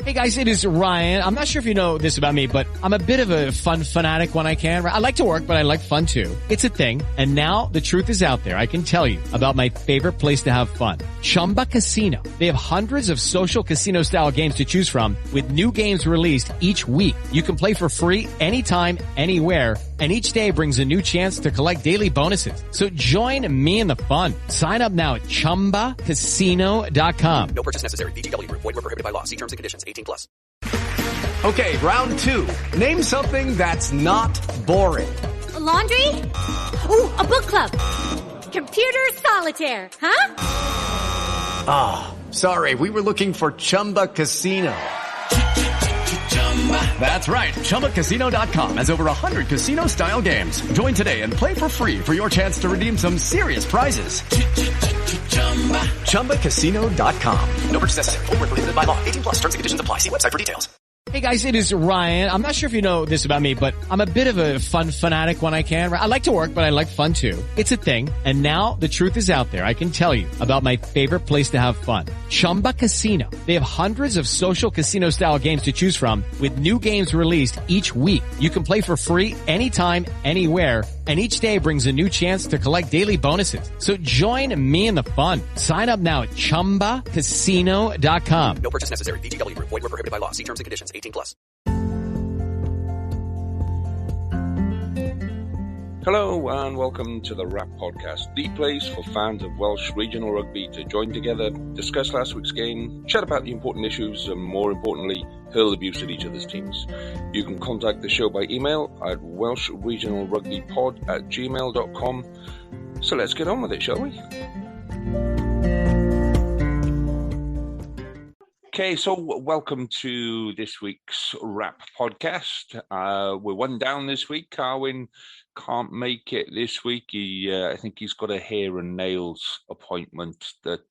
Hey guys, it is Ryan. I'm not sure if you know this about me, but I'm a bit of a fun fanatic when I can. I like to work, but I like fun too. It's a thing. And now the truth is out there. I can tell you about my favorite place to have fun. Chumba Casino. They have hundreds of social casino style games to choose from with new games released each week. You can play for free anytime, anywhere. And each day brings a new chance to collect daily bonuses. So join me in the fun. Sign up now at ChumbaCasino.com. No purchase necessary. VGW. Void where prohibited by law. See terms and conditions. 18+. Okay, round two. Name something that's not boring. A laundry? Ooh, a book club. Computer solitaire, huh? Ah, sorry, we were looking for Chumba Casino. That's right. ChumbaCasino.com has over 100 casino-style games. Join today and play for free for your chance to redeem some serious prizes. ChumbaCasino.com. No purchase necessary. Void where prohibited by law. 18+. Terms and conditions apply. See website for details. Hey guys, it is Ryan. I'm not sure if you know this about me, but I'm a bit of a fun fanatic when I can. I like to work, but I like fun too. It's a thing. And now the truth is out there. I can tell you about my favorite place to have fun. Chumba Casino. They have hundreds of social casino style games to choose from with new games released each week. You can play for free anytime, anywhere. And each day brings a new chance to collect daily bonuses. So join me in the fun. Sign up now at ChumbaCasino.com. No purchase necessary. VGW. Void where prohibited by law. See terms and conditions. 18+. Hello and welcome to the Wrap Podcast, the place for fans of Welsh Regional Rugby to join together, discuss last week's game, chat about the important issues, and more importantly, hurl abuse at each other's teams. You can contact the show by email at welshregionalrugbypod@gmail.com. So let's get on with it, shall we? Okay, so welcome to this week's Wrap Podcast. We're one down this week. Carwyn can't make it this week. I think he's got a hair and nails appointment that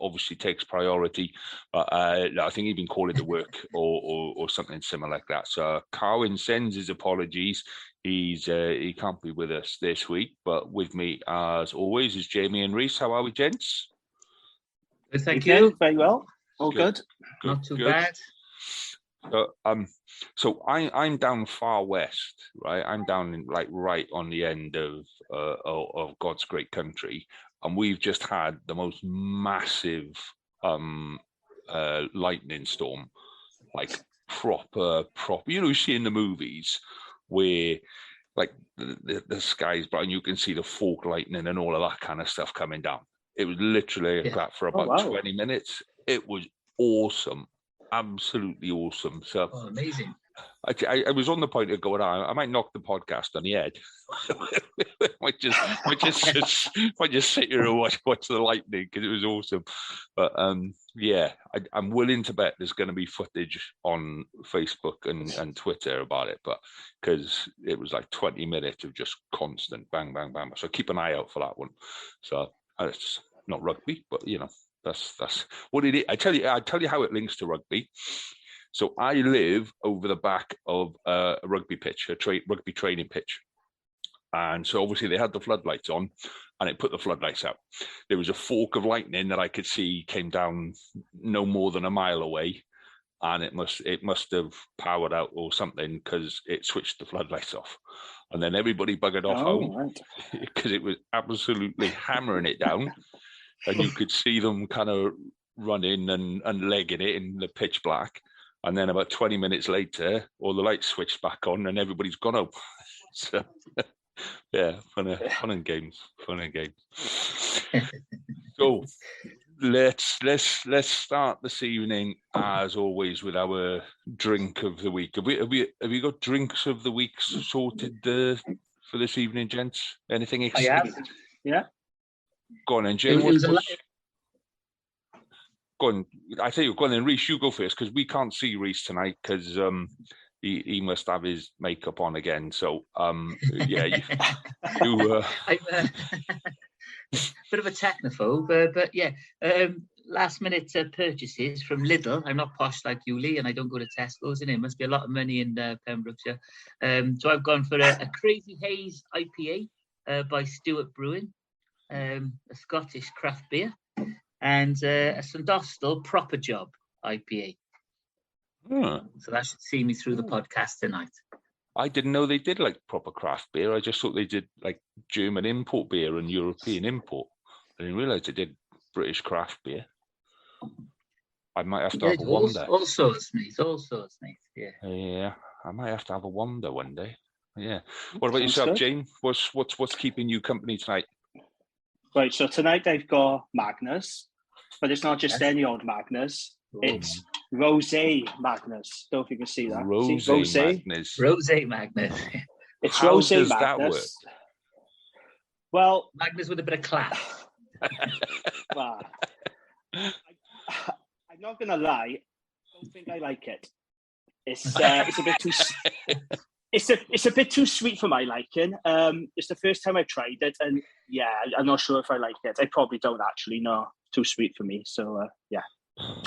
obviously takes priority. But I think he's been called into work or something similar like that. So Carwyn sends his apologies. He can't be with us this week. But with me, as always, is Jamie and Reese. How are we, gents? Thank you. Very well. All good. Not too bad. So I'm down far west, right? I'm down in, right on the end of God's great country, and we've just had the most massive lightning storm, like proper. You see in the movies where like the sky's bright and you can see the fork lightning and all of that kind of stuff coming down. It was literally like that for about 20 minutes. It was awesome. Absolutely awesome. So amazing. I was on the point of going, I might knock the podcast on the head. might just sit here and watch the lightning because it was awesome. But I'm willing to bet there's going to be footage on Facebook and Twitter about it, but because it was like 20 minutes of just constant bang, bang, bang. So keep an eye out for that one. So it's not rugby, but that's what it is. I tell you how it links to rugby. So I live over the back of a rugby pitch, rugby training pitch. And so obviously they had the floodlights on and it put the floodlights out. There was a fork of lightning that I could see came down no more than a mile away. And it must have powered out or something because it switched the floodlights off. And then everybody buggered off home because it was absolutely hammering it down. And you could see them kind of running and legging it in the pitch black. And then about 20 minutes later, all the lights switched back on and everybody's gone home. So, yeah, fun and games. So let's start this evening, as always, with our drink of the week. Have you got drinks of the week sorted for this evening, gents? Anything exciting? I have, yeah. Go on then, James. Go on. I tell you, go on then, Reese, you go first because we can't see Reese tonight because he must have his makeup on again. So yeah, you bit of a technophobe, but yeah, last minute purchases from Lidl. I'm not posh like you, Lee, and I don't go to Tesco's, and it must be a lot of money in Pembrokeshire. So I've gone for a Crazy Haze IPA by Stewart Brewing. A Scottish craft beer, and a Sandostal Proper Job IPA. So that should see me through the podcast tonight. I didn't know they did like proper craft beer. I just thought they did like German import beer and European import. I didn't realise they did British craft beer. I might have to have a wander. All sorts, mate. Yeah. Yeah, I might have to have a wander one day. Yeah. What about yourself, Jane? What's keeping you company tonight? Right, so tonight I've got Magnus, but it's not just any old Magnus. It's Rosé Magnus. Don't know if you can see that. Rosé Magnus. Rosé Magnus. It's How Rosé does that Magnus. work? Well, Magnus with a bit of class. well, I'm not gonna lie. I don't think I like it. It's a bit too. It's a bit too sweet for my liking. It's the first time I tried it, and yeah, I'm not sure if I like it. I probably don't actually know. Too sweet for me. So yeah,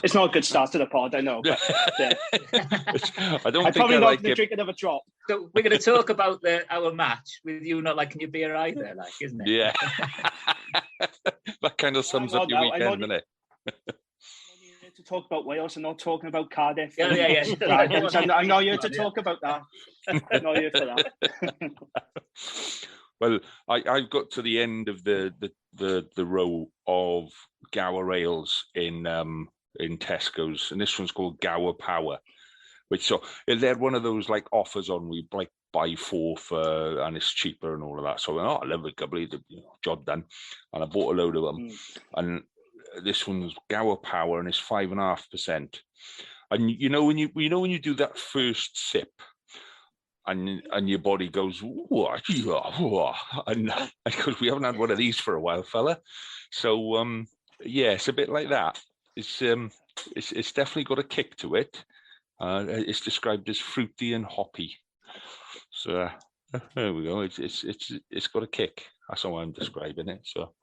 it's not a good start to the pod. I know. But, I probably not going to drink another drop. So we're going to talk about our match with you not liking your beer either, like, isn't it? Yeah. That kind of sums up your weekend, doesn't it? To talk about Wales and not talking about Cardiff. Yeah. I'm not here to talk about that. I'm not here for that. Well, I've got to the end of the row of Gower ales in Tesco's, and this one's called Gower Power. Which they're one of those like offers on we like buy 4 for and it's cheaper and all of that. So I love it, gubbly, job done, and I bought a load of them, and this one's Gower Power and it's 5.5%. And when you do that first sip, and your body goes, and because we haven't had one of these for a while, fella. So yeah, it's a bit like that. It's definitely got a kick to it. It's described as fruity and hoppy. So there we go. It's got a kick. That's how I'm describing it. So,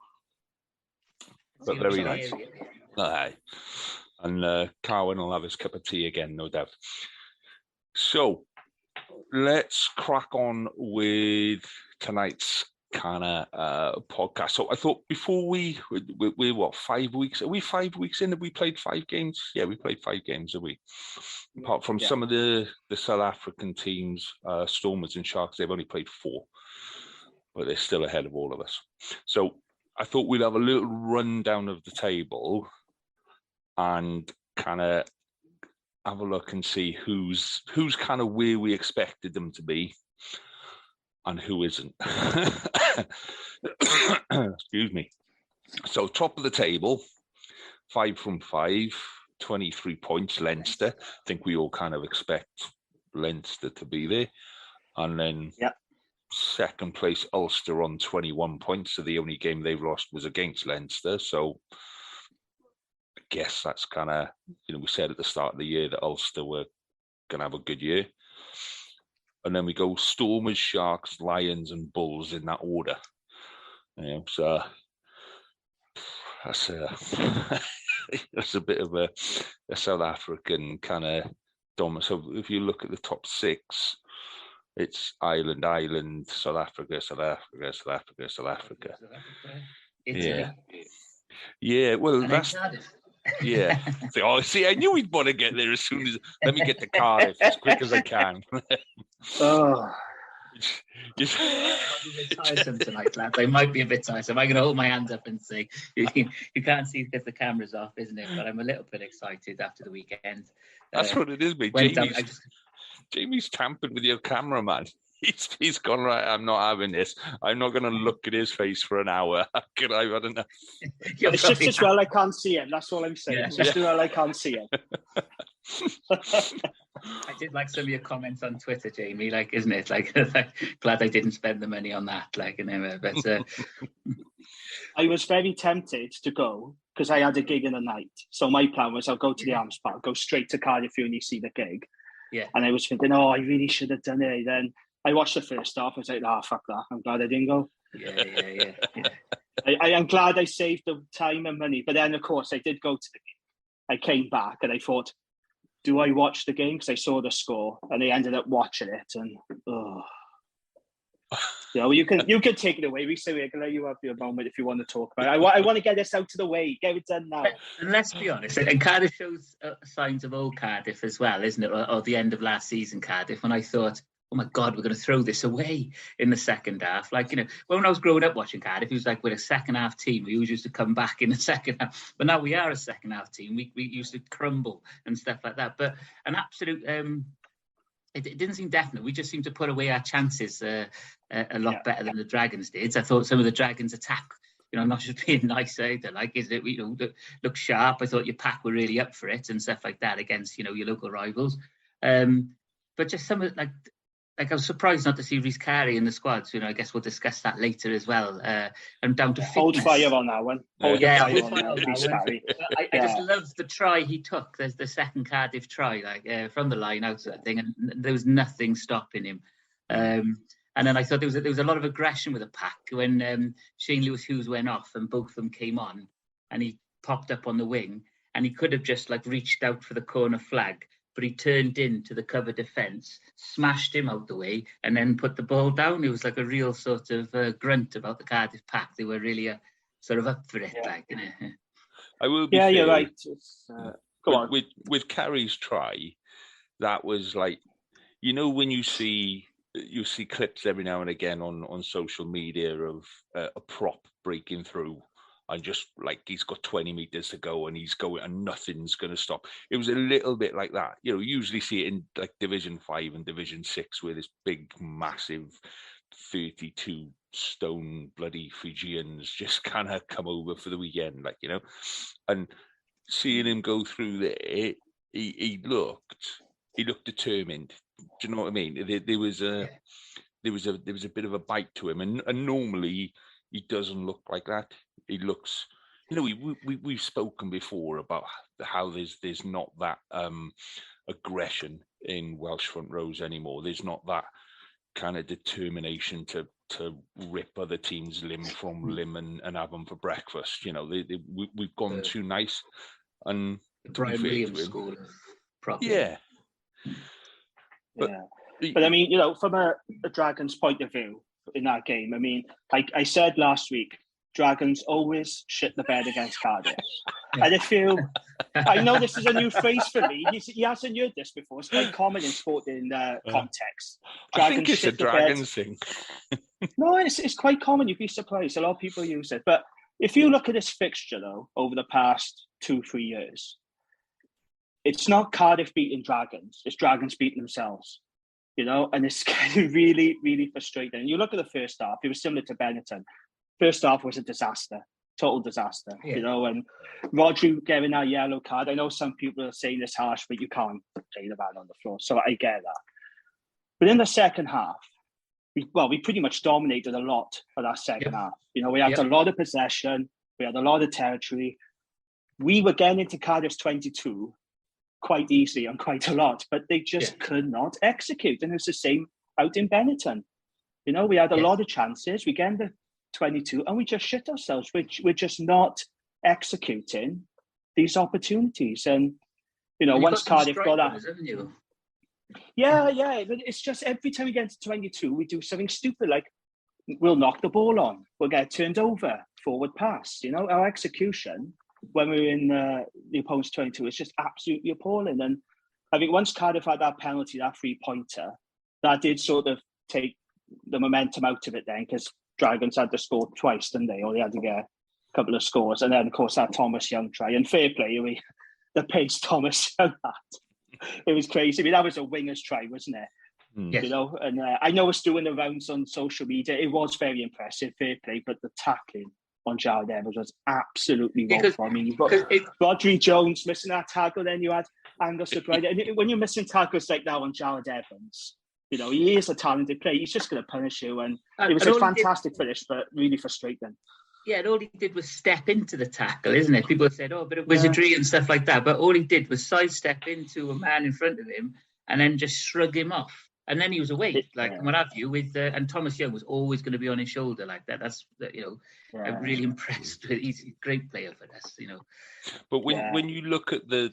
but very nice. Aye. And Carwyn will have his cup of tea again, no doubt. So let's crack on with tonight's kind of podcast. So I thought before we're what, 5 weeks? Are we 5 weeks in? Have we played 5 games? Yeah, we played 5 games, have we? Apart from some of the South African teams, Stormers and Sharks, they've only played 4, but they're still ahead of all of us. So I thought we'd have a little rundown of the table and kind of have a look and see who's kind of where we expected them to be and who isn't. Excuse me. So top of the table, 5 from 5, 23 points, Leinster. I think we all kind of expect Leinster to be there. And then second place, Ulster on 21 points. So the only game they've lost was against Leinster. So I guess that's kind of, we said at the start of the year that Ulster were going to have a good year. And then we go Stormers, Sharks, Lions and Bulls in that order. So that's that's a bit of a South African kind of dominance. So if you look at the top 6, it's Ireland, South Africa, South Africa, South Africa, South Africa. Italy. Yeah. Well, and that's yeah. See, I knew we'd want to get there as soon as. Let me get to Cardiff as quick as I can. Just tiresome tonight, lads. I might be a bit tiresome. I'm going to hold my hands up and say, you can't see because the camera's off, isn't it? But I'm a little bit excited after the weekend. That's what it is, mate. Jamie's tampered with your cameraman. He's gone, right, I'm not having this. I'm not going to look at his face for an hour. I don't know. It's just as well I can't see him. That's all I'm saying. It's just as well I can't see him. I did like some of your comments on Twitter, Jamie. Like, isn't it? Like glad I didn't spend the money on that. Like, but I was very tempted to go because I had a gig in the night. So my plan was I'll go to the Arms Park, go straight to Cardiff Uni, see the gig. Yeah. And I was thinking, I really should have done it. Then I watched the first half. I was like, fuck that. I'm glad I didn't go. Yeah. I am glad I saved the time and money. But then, of course, I did go to the game. I came back and I thought, do I watch the game? Because I saw the score and I ended up watching it. And You know, you can take it away. We say we can let you have your moment if you want to talk about it. I want to get this out of the way. Get it done now. And let's be honest, and Cardiff shows signs of old Cardiff as well, isn't it? Or the end of last season Cardiff, when I thought, oh my God, we're going to throw this away in the second half. Like, you know, when I was growing up watching Cardiff, it was like we're a second half team. We always used to come back in the second half. But now we are a second half team. We used to crumble and stuff like that. But an absolute... It didn't seem definite. We just seemed to put away our chances a lot better than the Dragons did. I thought some of the Dragons' attack, you know, not just being nice either, like, is it, you know, look sharp. I thought your pack were really up for it and stuff like that against, you know, your local rivals. But just some of, like I was surprised not to see Rhys Carey in the squad. So, you know, I guess we'll discuss that later as well. And down to fitness. Hold fire on that one. Hold fire on that, Rhys Carey. I just loved the try he took. There's the second Cardiff try, like from the line out sort of thing, and there was nothing stopping him. And then I thought there was a lot of aggression with the pack when Shane Lewis-Hughes went off and both of them came on, and he popped up on the wing, and he could have just like reached out for the corner flag, but he turned into the cover defence, smashed him out the way, and then put the ball down. It was like a real sort of grunt about the Cardiff pack. They were really sort of up for it, like, you know. I will be fair, you're right. Go on. With Carey's try, that was like, you know, when you see clips every now and again on social media of a prop breaking through, and just like he's got 20 meters to go and he's going and nothing's going to stop. It was a little bit like that. You know, you usually see it in like Division 5 and Division 6 where this big, massive 32 stone bloody Fijians just kind of come over for the weekend, like, you know, and seeing him go through there, he looked determined. Do you know what I mean? There was a bit of a bite to him, and normally he doesn't look like that. He looks, you know, we've spoken before about how there's not that aggression in Welsh front rows anymore. There's not that kind of determination to rip other teams limb from limb and have them for breakfast. You know, we've gone too nice. And Brian Williams scored properly. Yeah. But I mean, you know, from a Dragons point of view in that game, I mean, like I said last week, Dragons always shit the bed against Cardiff. And I know this is a new phrase for me. He hasn't heard this before. It's quite common in sporting context. I think it's a Dragons thing. No, it's quite common. You'd be surprised. A lot of people use it. But if you look at this fixture, though, over the past 2-3 years, it's not Cardiff beating Dragons. It's Dragons beating themselves. You know, and it's getting really, really frustrating. And you look at the first half, it was similar to Benetton. First half was a disaster, total disaster, you know, and Rodri getting that yellow card. I know some people are saying it's harsh, but you can't play the man on the floor. So I get that. But in the second half, we pretty much dominated a lot of that second half. You know, we had a lot of possession. We had a lot of territory. We were getting into Cardiff's 22 quite easily and quite a lot, but they just could not execute. And it's the same out in Benetton. You know, we had a lot of chances. We get into 22 and we just shit ourselves. We're just not executing these opportunities. And, you know, once Cardiff got that... Yeah. It's just every time we get into 22, we do something stupid, like we'll knock the ball on, we'll get turned over, forward pass. You know, our execution when we were in the opponent's 22 is just absolutely appalling. And I think once Cardiff had that penalty, that 3-pointer, that did sort of take the momentum out of it then, because Dragons had to score twice, didn't they? Or they had to get a couple of scores. And then, of course, that Thomas Young try. And fair play, the pace Thomas Young had. It was crazy. I mean, that was a winger's try, wasn't it? Yes. You know, and I know it's doing the rounds on social media. It was very impressive, fair play, but the tackling on Jared Evans was absolutely woeful. I mean, you've got Rodri Jones missing that tackle, then you had Angus O'Brien. And when you're missing tackles like that on Jared Evans, you know, he is a talented player. He's just going to punish you. And it was a fantastic finish, but really frustrating. Yeah, and all he did was step into the tackle, isn't it? People said, a bit of wizardry and stuff like that. But all he did was sidestep into a man in front of him and then just shrug him off. And then he was away, what have you, and Thomas Young was always going to be on his shoulder like that. That's, you know, I'm really impressed with. He's a great player for us, you know. But when you look at the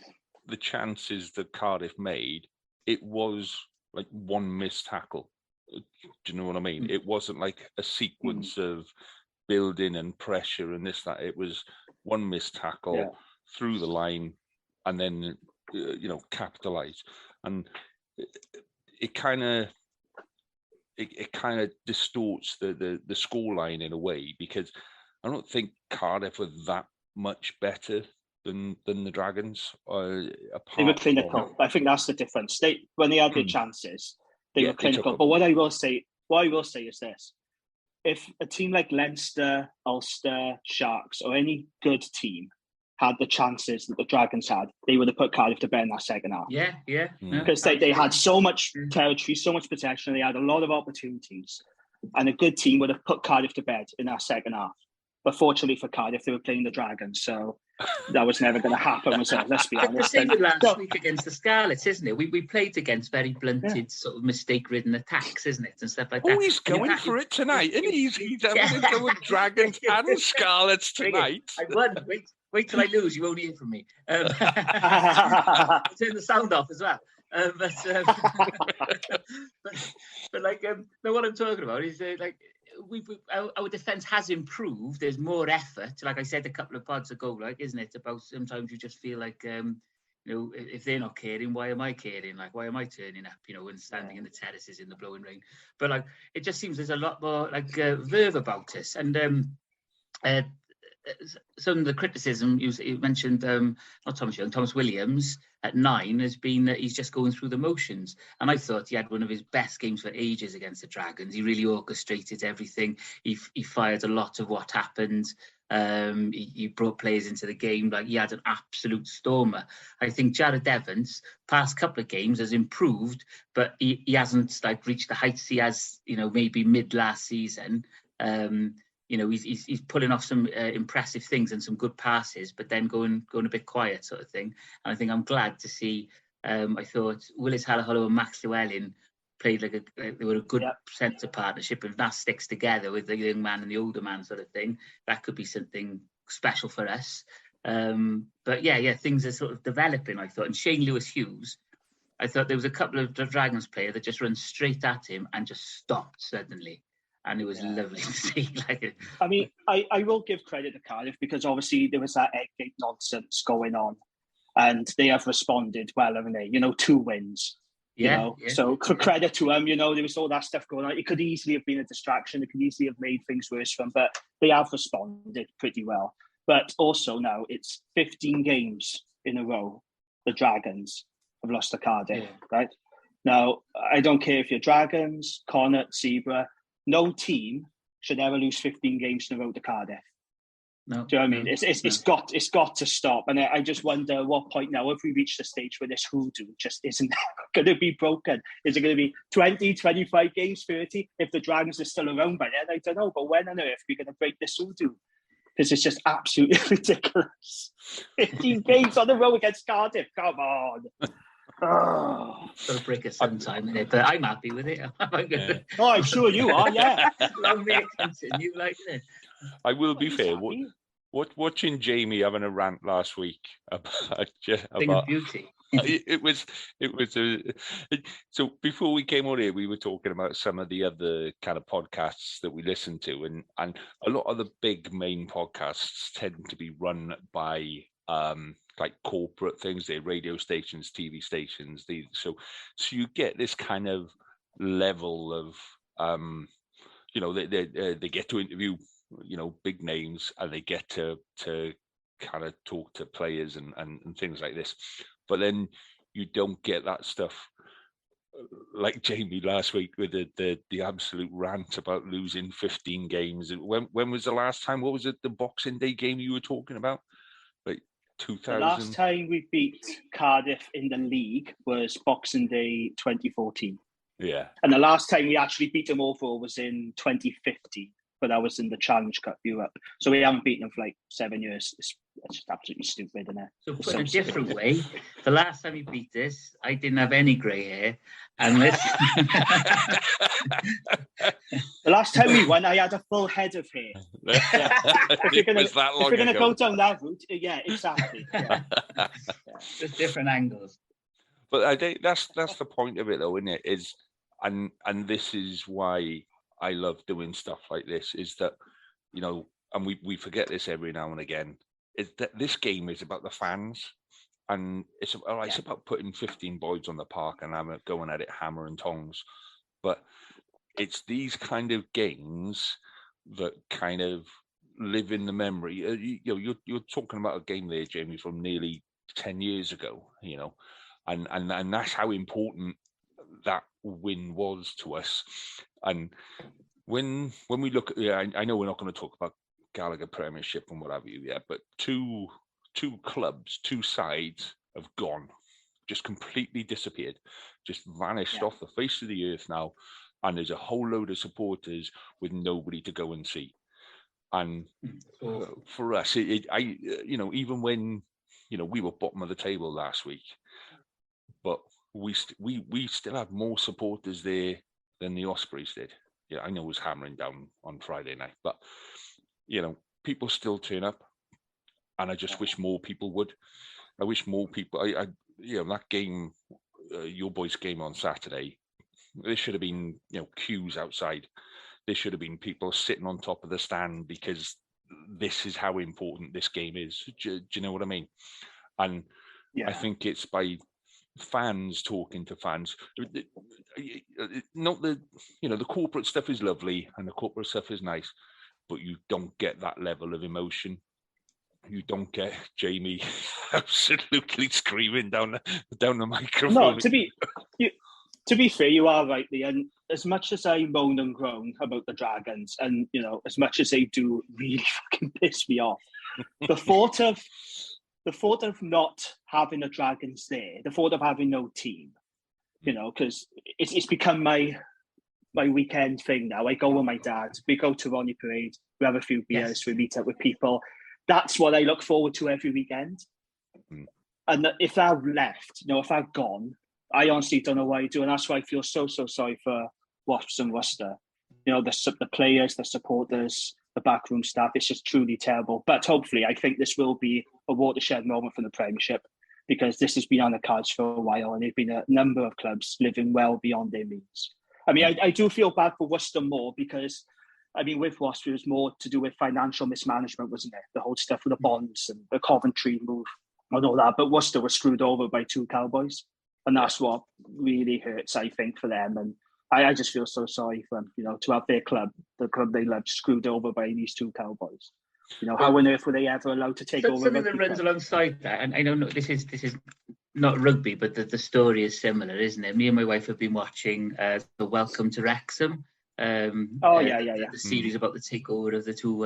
chances that Cardiff made, it was like one missed tackle. Do you know what I mean? It wasn't like a sequence of building and pressure and this, that. It was one missed tackle through the line and then, capitalise. And it kind of distorts the scoreline in a way, because I don't think Cardiff were that much better than the Dragons. They were clinical. I think that's the difference. When they had their chances, they were clinical. But what I will say is this: if a team like Leinster, Ulster, Sharks, or any good team had the chances that the Dragons had, they would have put Cardiff to bed in that second half. Yeah. Because they had so much territory, so much possession, they had a lot of opportunities, and a good team would have put Cardiff to bed in that second half. But fortunately for Cardiff, they were playing the Dragons, so that was never going to happen, was it? Let's be honest. The same with last week against the Scarlets, isn't it? We played against very blunted, sort of mistake-ridden attacks, isn't it, and stuff like that. Oh, he's going for it tonight, isn't he? He's having to go with Dragons and Scarlets tonight. I won. Wait till I lose. You won't hear from me. Turn the sound off as well. But what I'm talking about is our defence has improved. There's more effort. Like I said a couple of pods ago, isn't it? About sometimes you just feel like, if they're not caring, why am I caring? Like, why am I turning up? And standing in the terraces in the blowing rain. But it just seems there's a lot more verve about us. And some of the criticism you mentioned, not Thomas Young, Thomas Williams at 9 has been that he's just going through the motions. And I thought he had one of his best games for ages against the Dragons. He really orchestrated everything. He fired a lot of what happened. He brought players into the game. He had an absolute stormer. I think Jared Evans, past couple of games, has improved, but he hasn't reached the heights he has, maybe mid last season. He's pulling off some impressive things and some good passes, but then going a bit quiet, sort of thing. And I think I'm glad to see. I thought Willis Halaholo and Max Llewellyn played they were a good centre partnership. If that sticks together with the young man and the older man, sort of thing, that could be something special for us. But things are sort of developing, I thought. And Shane Lewis-Hughes, I thought there was a couple of Dragons players that just run straight at him and just stopped suddenly. And it was lovely to see. I mean, I will give credit to Cardiff, because obviously there was that Eggate nonsense going on, and they have responded well, haven't they? 2 wins. So credit to them. There was all that stuff going on. It could easily have been a distraction. It could easily have made things worse for them, but they have responded pretty well. But also now it's 15 games in a row the Dragons have lost to Cardiff, right? Now, I don't care if you're Dragons, Connacht, Zebra. No team should ever lose 15 games in a row to Cardiff. No, do you know what I mean? It's got to stop. And I just wonder what point now, if we reach the stage where this hoodoo just isn't going to be broken. Is it going to be 20, 25 games, 30? If the Dragons are still around by then, I don't know. But when on earth are we going to break this hoodoo? Because it's just absolutely ridiculous. 15 games on the row against Cardiff. Come on. Got to break it sometime, innit? But I'm happy with it. I'm sure you are, yeah. Long may it continue, it. I will be fair. Watching Jamie having a rant last week about beauty. it was so before we came on here, we were talking about some of the other kind of podcasts that we listen to, and a lot of the big main podcasts tend to be run by corporate things, they're radio stations, TV stations. So you get this kind of level of they get to interview big names, and they get to kind of talk to players and things like this. But then you don't get that stuff like Jamie last week with the absolute rant about losing 15 games. When was the last time? What was it? The Boxing Day game you were talking about? 2000. The last time we beat Cardiff in the league was Boxing Day 2014. Yeah. And the last time we actually beat them overall was in 2015, but that was in the Challenge Cup Europe. So we haven't beaten them for 7 years. It's just absolutely stupid, isn't it? So put in a different way, the last time we beat this, I didn't have any grey hair. And the last time we won, I had a full head of hair. If you're going to go down that route, yeah, exactly. Yeah. Just different angles. But I think that's the point of it, though, isn't it? Is and this is why I love doing stuff like this, is that, and we forget this every now and again, is that this game is about the fans. And it's about putting 15 boys on the park and going at it hammer and tongs. But it's these kind of games that kind of live in the memory. You're talking about a game there, Jamie, from nearly 10 years ago, and that's how important that win was to us. And when we look at, I know we're not going to talk about Gallagher Premiership and what have you, but two clubs, two sides have gone, just completely disappeared, just vanished off the face of the earth now. And there's a whole load of supporters with nobody to go and see. And for us, even when, we were bottom of the table last week, but we still have more supporters there than the Ospreys did. Yeah, I know it was hammering down on Friday night, but, people still turn up. And I just wish more people would. I wish more people, that game, your boys' game on Saturday, there should have been, queues outside. There should have been people sitting on top of the stand, because this is how important this game is. Do you know what I mean? And I think it's by fans talking to fans. Not the corporate stuff is lovely and the corporate stuff is nice, but you don't get that level of emotion. You don't get Jamie absolutely screaming down the microphone. No, to be fair, you are right, Lee. And as much as I moan and groan about the Dragons, and as much as they do really fucking piss me off, the thought of not having the Dragons there, the thought of having no team, because it's become my weekend thing now. I go with my dad. We go to Ronnie Parade. We have a few beers. We meet up with people. That's what I look forward to every weekend. And if they're left, if they're gone, I honestly don't know what I do. And that's why I feel so sorry for Wasps and Worcester. The players, the supporters, the backroom staff. It's just truly terrible. But hopefully, I think this will be a watershed moment for the Premiership, because this has been on the cards for a while, and there's been a number of clubs living well beyond their means. I mean, I do feel bad for Worcester more, because with Wasps, it was more to do with financial mismanagement, wasn't it? The whole stuff with the bonds and the Coventry move and all that. But Worcester was screwed over by two Cowboys. And that's what really hurts, I think, for them. And I just feel so sorry for them, to have their club, the club they love, screwed over by these two Cowboys. How on earth were they ever allowed to take over? Something that runs alongside that, and I don't know, this is not rugby, but the story is similar, isn't it? Me and my wife have been watching the Welcome to Wrexham. The series about the takeover of the two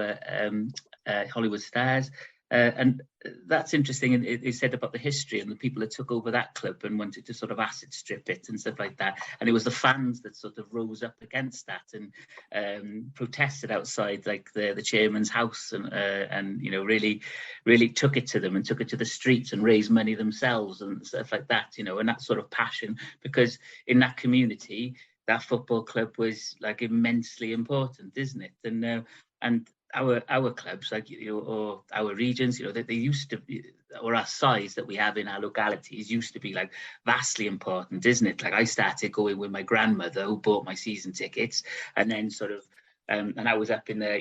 Hollywood stars, and that's interesting. And it said about the history and the people that took over that club and wanted to sort of acid strip it and stuff like that. And it was the fans that sort of rose up against that and protested outside like the chairman's house and really took it to them and took it to the streets and raised money themselves and stuff like that. And that sort of passion, because in that community, that football club was like immensely important, isn't it? And our clubs, like or our regions, they used to be, or our size that we have in our localities used to be like vastly important, isn't it? Like I started going with my grandmother, who bought my season tickets, and then sort of and I was up in there,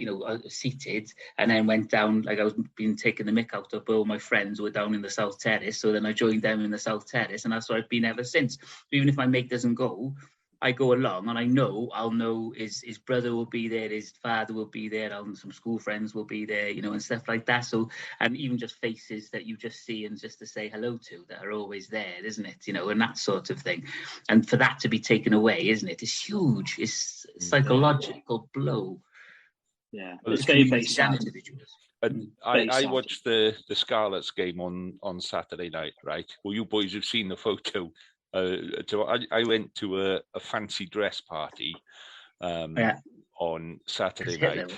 seated, and then went down, like I was being taken the mick out of all my friends who were down in the South Terrace. So then I joined them in the South Terrace, and that's where I've been ever since. Even if my mate doesn't go, I go along, and I'll know his brother will be there, his father will be there, and some school friends will be there, and stuff like that. So, and even just faces that you just see and just to say hello to that are always there, isn't it? And that sort of thing. And for that to be taken away, isn't it? It's huge. It's a psychological blow. Yeah, it's very, very sad. And I watched the Scarlets game on Saturday night, right? Well, you boys have seen the photo. So I went to a fancy dress party on Saturday night.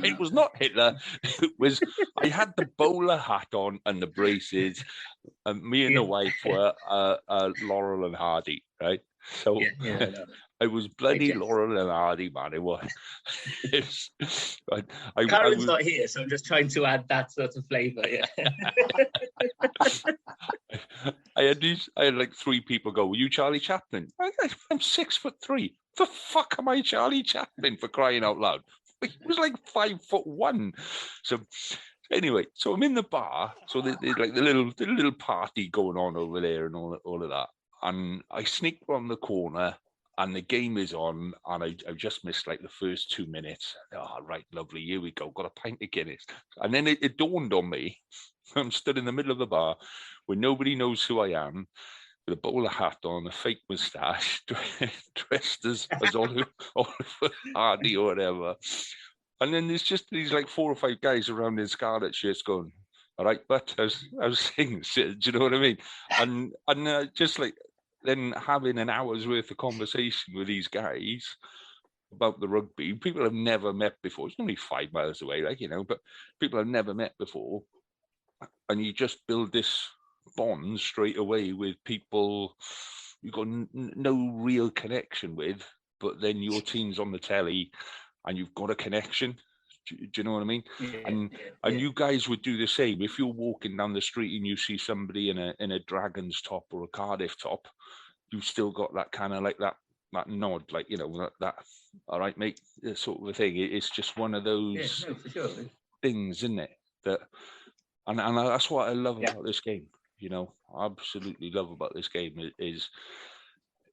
It was not Hitler. It was, I had the bowler hat on and the braces, and me and the wife were Laurel and Hardy, right? So I was bloody Laurel and Hardy, man. It was. Karen's was, not here, so I'm just trying to add that sort of flavour. Yeah. I had like 3 people go, "Were you Charlie Chaplin?" I'm 6'3". The fuck am I Charlie Chaplin, for crying out loud? He was like 5'1". So anyway, so I'm in the bar. So there's like the little party going on over there and all of that. And I sneaked around the corner, and the game is on, and I just missed like the first 2 minutes. Oh, right, lovely, here we go. Got a pint of Guinness. And then it dawned on me, I'm stood in the middle of the bar where nobody knows who I am, with a bowler hat on, a fake moustache, dressed as Oliver Hardy or whatever. And then there's just these like 4 or 5 guys around in scarlet shirts going, "All right, but I was saying, do you know what I mean?" And just like then having an hour's worth of conversation with these guys about the rugby, people I've never met before. It's only 5 miles away, like, you know, but people I've never met before. And you just build this bond straight away with people you've got no real connection with, but then your team's on the telly and you've got a connection. Do you know what I mean? And you guys would do the same. If you're walking down the street and you see somebody in a Dragons top or a Cardiff top, you've still got that kind of like that nod, like, you know, that all right, mate, sort of a thing. It's just one of those for sure. things, isn't it? That and that's what I love about this game. You know, absolutely love about this game is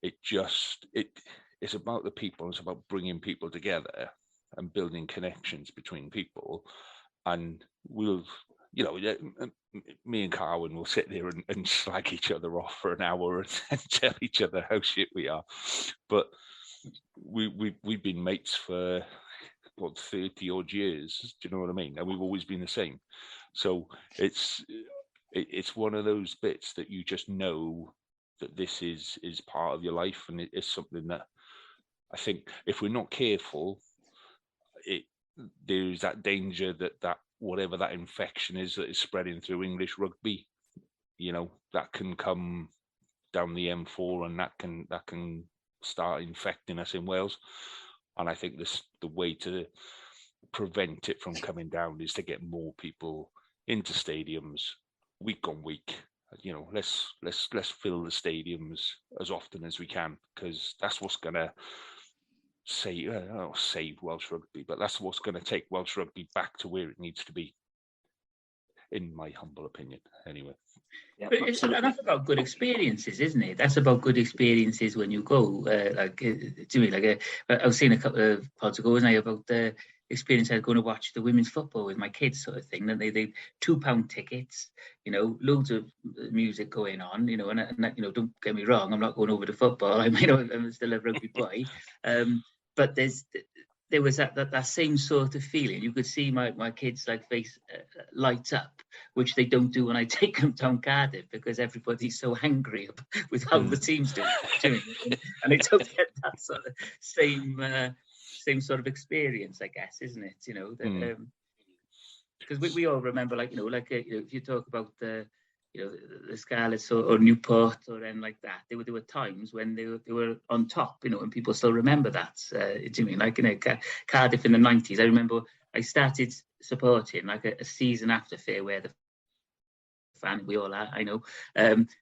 it's about the people. It's about bringing people together and building connections between people. And we'll, you know, me and Carwin will sit there and slag each other off for an hour and tell each other how shit we are. But we've been mates for 30 odd years. Do you know what I mean? And we've always been the same. So it's one of those bits that you just know that this is part of your life, and it's something that I think if we're not careful, there's that danger that whatever that infection is that is spreading through English rugby, you know, that can come down the M4 and that can start infecting us in Wales. And I think the way to prevent it from coming down is to get more people into stadiums week on week. You know, let's fill the stadiums as often as we can, because that's what's gonna save Welsh rugby, but that's what's going to take Welsh rugby back to where it needs to be, in my humble opinion. Anyway. Yeah, and that's about good experiences, isn't it? That's about good experiences when you go. To me, I was saying a couple of pods ago, wasn't I, about the experience I was going to watch the women's football with my kids, sort of thing. And they £2 tickets, you know, loads of music going on, you know, and you know, don't get me wrong, I'm not going over to football. I'm still a rugby boy, but there was that same sort of feeling. You could see my kids' like face light up, which they don't do when I take them down Cardiff, because everybody's so angry with how the team's doing, and they don't get that sort of same sort of experience, I guess, isn't it? You know, because we all remember, like, you know, if you talk about the Scarlets or Newport or anything like that, there were times when they were on top, you know, and people still remember that. Do you mean, like, you know, Cardiff in the 90s? I remember I started supporting like a season after Fairwear the fan, we all are, I know,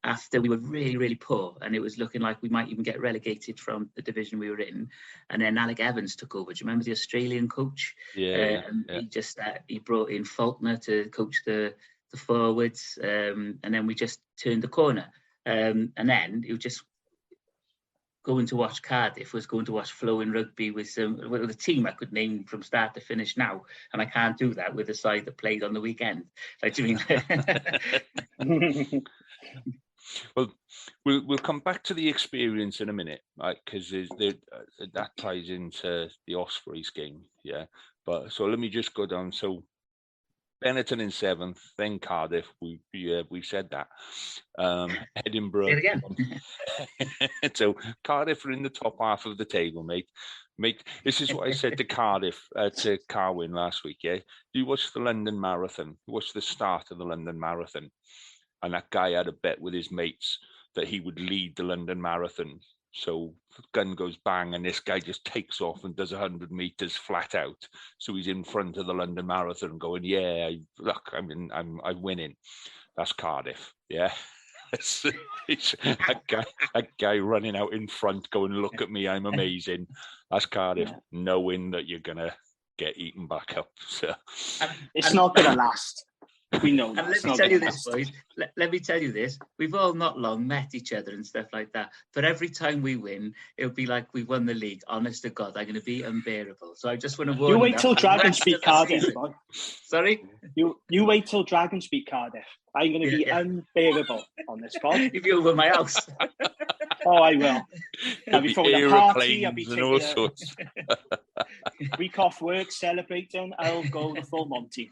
after we were really, really poor, and it was looking like we might even get relegated from the division we were in. And then Alec Evans took over. Do you remember the Australian coach? He brought in Faulkner to coach the forwards, and then we just turned the corner, and then it was just going to watch Cardiff was going to watch flowing rugby with the team I could name from start to finish now, and I can't do that with the side that played on the weekend. Like, do you mean? Well, we'll come back to the experience in a minute, right? Because that ties into the Ospreys game, yeah. But so let me just go down. So Benetton in 7th, then Cardiff. We've said that. Edinburgh. Say it again. So Cardiff are in the top half of the table, mate. This is what I said to to Carwyn last week. Yeah, you watched the London Marathon. You watched the start of the London Marathon, and that guy had a bet with his mates that he would lead the London Marathon. So the gun goes bang, and this guy just takes off and does 100 meters flat out. So he's in front of the London Marathon, going, "Yeah, look, I'm winning." That's Cardiff. Yeah. It's a guy running out in front going, "Look at me, I'm amazing." That's Cardiff, knowing that you're going to get eaten back up. So it's not going to last. We know that. And let me tell you this, boys. Let me tell you this. We've all not long met each other and stuff like that. But every time we win, it'll be like we won the league. Honest to God, I'm going to be unbearable. So I just want to warn you. You wait till Dragons beat Cardiff, boy. Sorry? You wait till Dragons beat Cardiff. I'm going to be unbearable on this pod. You'll be over my house. Oh, I will. I'll be throwing a party. I'll be and all taking sorts. a week off work, celebrating. I'll go the full Monty.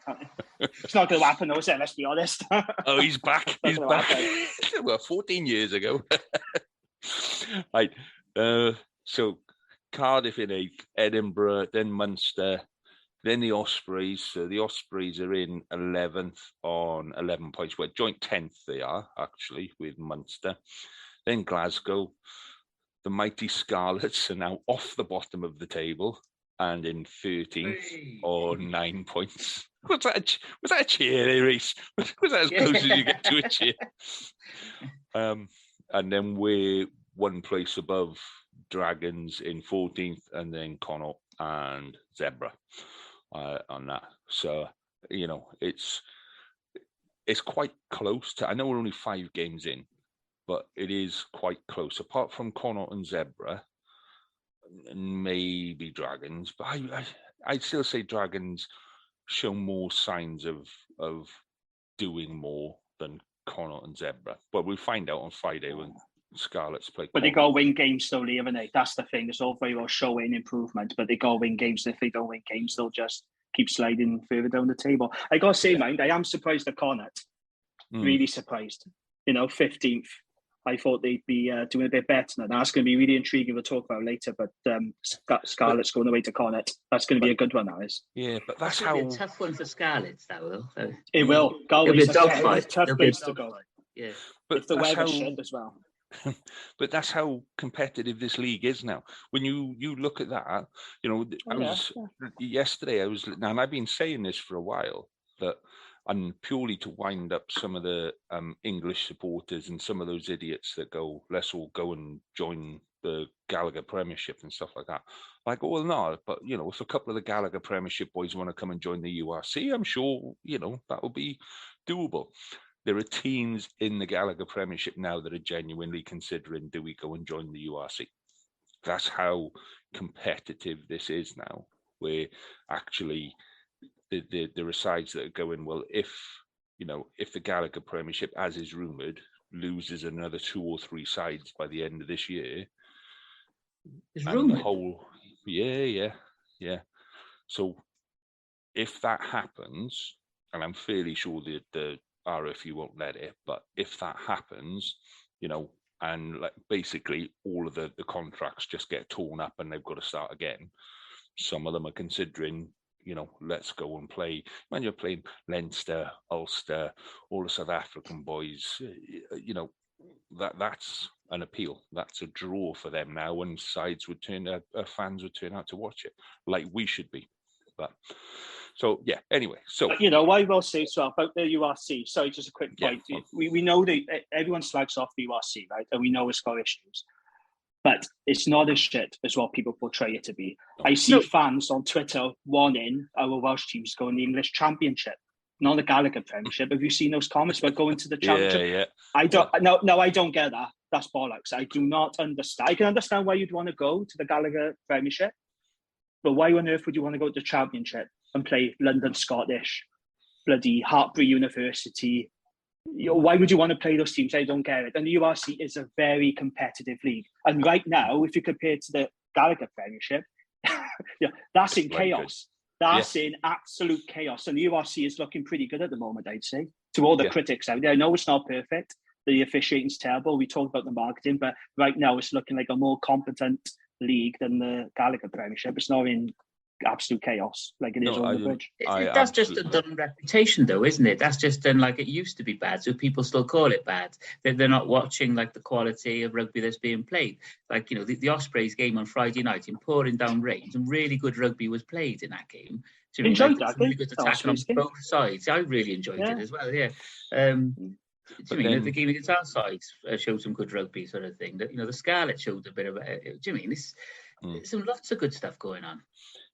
It's not going to happen, though, is it? Let's be honest. Oh, he's back. He's back. Well, 14 years ago. Right. So Cardiff in 8th, Edinburgh, then Munster, then the Ospreys. So the Ospreys are in 11th on 11 points. Well, joint 10th they are, actually, with Munster. Then Glasgow. The mighty Scarlets are now off the bottom of the table and in 13th on 9 points. Was that a cheer, eh, Reece? Was that as close as you get to a cheer? And then we're one place above Dragons in 14th, and then Connaught and Zebra on that. So, it's quite close to. I know we're only 5 games in, but it is quite close. Apart from Connaught and Zebra, and maybe Dragons, but I'd still say Dragons show more signs of doing more than Connaught and Zebra. But we'll find out on Friday when Scarlets play. But they got to win games slowly, haven't they? That's the thing. It's all very well showing improvement, but they got to win games. If they don't win games, they'll just keep sliding further down the table. I got to say, mind, I am surprised at Connaught. Really surprised. 15th. I thought they'd be doing a bit better than that. That's going to be really intriguing. We'll talk about later. But Scarlet's going away to Connaught. That's going to be a good one, that is. Yeah, but that's how... It'll be a tough one for Scarlets, that will. It will. Galway's a dogfight. Tough place to go. Yeah. But if the weather's shit as well. But that's how competitive this league is now. When you look at that, yesterday, and I've been saying this for a while, that and purely to wind up some of the English supporters and some of those idiots that go, let's all go and join the Gallagher Premiership and stuff like that. Like, well, no, but, if a couple of the Gallagher Premiership boys want to come and join the URC, I'm sure, that will be doable. There are teams in the Gallagher Premiership now that are genuinely considering, do we go and join the URC? That's how competitive this is now, where actually... There are sides that are going, well, if the Gallagher Premiership, as is rumoured, loses another 2 or 3 sides by the end of this year. It's rumoured? Yeah. So if that happens, and I'm fairly sure that the RFU won't let it, but if that happens, and basically all of the contracts just get torn up and they've got to start again, some of them are considering... let's go and play. When you're playing Leinster, Ulster, all the South African boys, that's an appeal. That's a draw for them now, and fans would turn out to watch it, like we should be. But so yeah. Anyway, so I will say so about the URC. Sorry, just a quick point. Yeah. We know that everyone slags off the URC, right? And we know it's got issues. But it's not as shit as what people portray it to be. I see fans on Twitter wanting our Welsh teams to go in the English Championship, not the Gallagher Premiership. Have you seen those comments about going to the Championship? Yeah. I don't. No, I don't get that. That's bollocks. I do not understand. I can understand why you'd want to go to the Gallagher Premiership, but why on earth would you want to go to the Championship and play London Scottish, bloody Hartpury University? Why would you want to play those teams? I don't get it. And the URC is a very competitive league. And right now, if you compare it to the Gallagher Premiership, that's in chaos. That's in absolute chaos. And the URC is looking pretty good at the moment, I'd say. To all the critics out there, I know it's not perfect. The officiating's terrible. We talked about the marketing, but right now it's looking like a more competent league than the Gallagher Premiership. It's not in absolute chaos like it is on the bridge. That's just a done reputation, though, isn't it? That's just done like it used to be bad, so people still call it bad. They're not watching like the quality of rugby that's being played. Like, you know, the Ospreys game on Friday night in pouring down rain, some really good rugby was played in that game. So Enjoyed that. Really good attack on both sides. I really enjoyed it as well. Yeah. The game against our sides showed some good rugby, sort of thing. That, you know, the Scarlet showed a bit of. There's some lots of good stuff going on.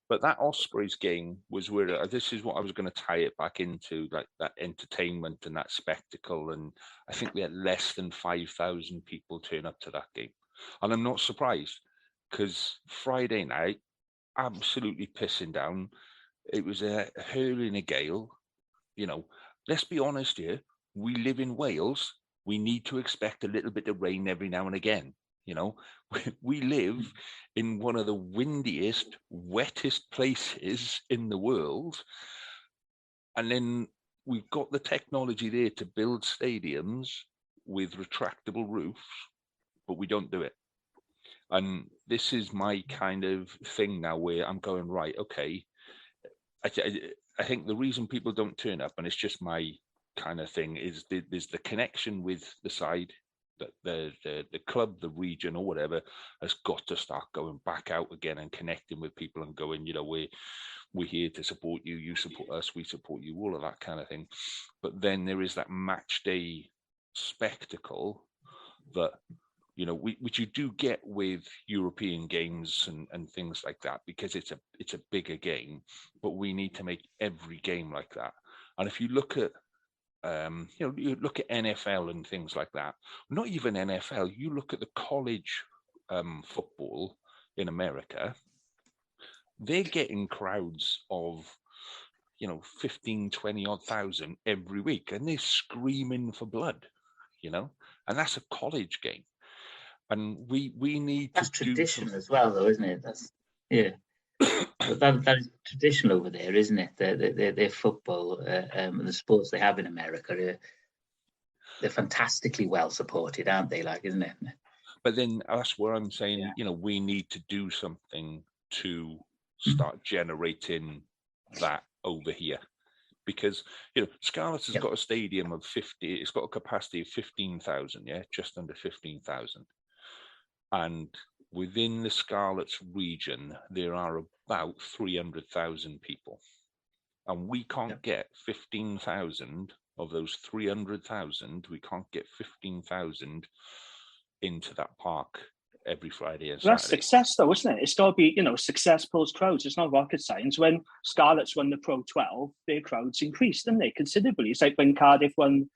But that Ospreys game was where this is what I was going to tie it back into, like that entertainment and that spectacle. And I think we had less than 5,000 people turn up to that game. And I'm not surprised, because Friday night, absolutely pissing down. It was a hurling a gale. You know, let's be honest here. We live in Wales. We need to expect a little bit of rain every now and again. You know, we live in one of the windiest, wettest places in the world. And then we've got the technology there to build stadiums with retractable roofs, but we don't do it. And this is my kind of thing now where I'm going, right, okay. I think the reason people don't turn up, and it's just my kind of thing, is there's the connection with the side. The club, the region, or whatever, has got to start going back out again and connecting with people and going, you know, we're here to support you, you support us, we support you, all of that kind of thing. But then there is that match day spectacle that, you know, which you do get with European games and things like that, because it's a bigger game. But we need to make every game like that. And if you look at you look at NFL and things like that. Not even NFL. You look at the college football in America. They're getting crowds of, 15, 20 odd thousand every week, and they're screaming for blood, and that's a college game. And we need that's to tradition as well, though, isn't it? That is traditional over there, isn't it? Their football and the sports they have in America, they're fantastically well supported, aren't they? Like, isn't it? But then that's where I'm saying, we need to do something to start generating that over here, because Scarlets has got a stadium of 50. It's got a capacity of 15,000, just under 15,000, and within the Scarlets region, there are about 300,000 people. And we can't get 15,000 of those 300,000. We can't get 15,000 into that park every Friday and Saturday. That's success, though, isn't it? It's got to be, success pulls crowds. It's not rocket science. When Scarlets won the Pro 12, their crowds increased, didn't they, considerably? It's like when Cardiff won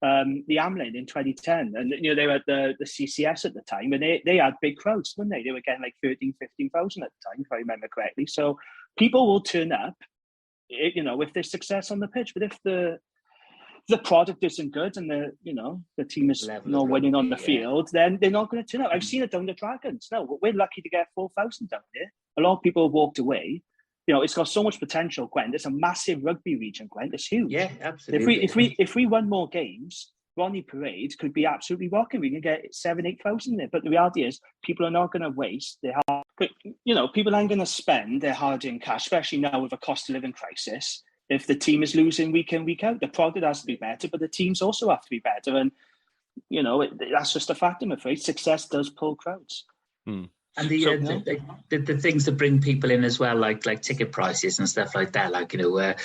the Amlin in 2010, and they were at the CCS at the time, and they had big crowds, didn't they? They were getting like 13, 15,000 at the time, if I remember correctly. So people will turn up, if there's success on the pitch. But if the product isn't good and the team is not winning on the field, then they're not going to turn up. I've seen it down the Dragons. No, we're lucky to get 4,000 down there. A lot of people have walked away. It's got so much potential, Gwent. It's a massive rugby region, Gwent. It's huge. Yeah, absolutely. If we won more games, Ronnie Parade could be absolutely rocking. We can get 7,000, 8,000 there. But the reality is, people are not going to waste their hard. But people aren't going to spend their hard-earned cash, especially now with a cost of living crisis. If the team is losing week in, week out, the product has to be better, but the teams also have to be better. And that's just a fact. I'm afraid success does pull crowds. And the things that bring people in as well, like ticket prices and stuff like that, like £2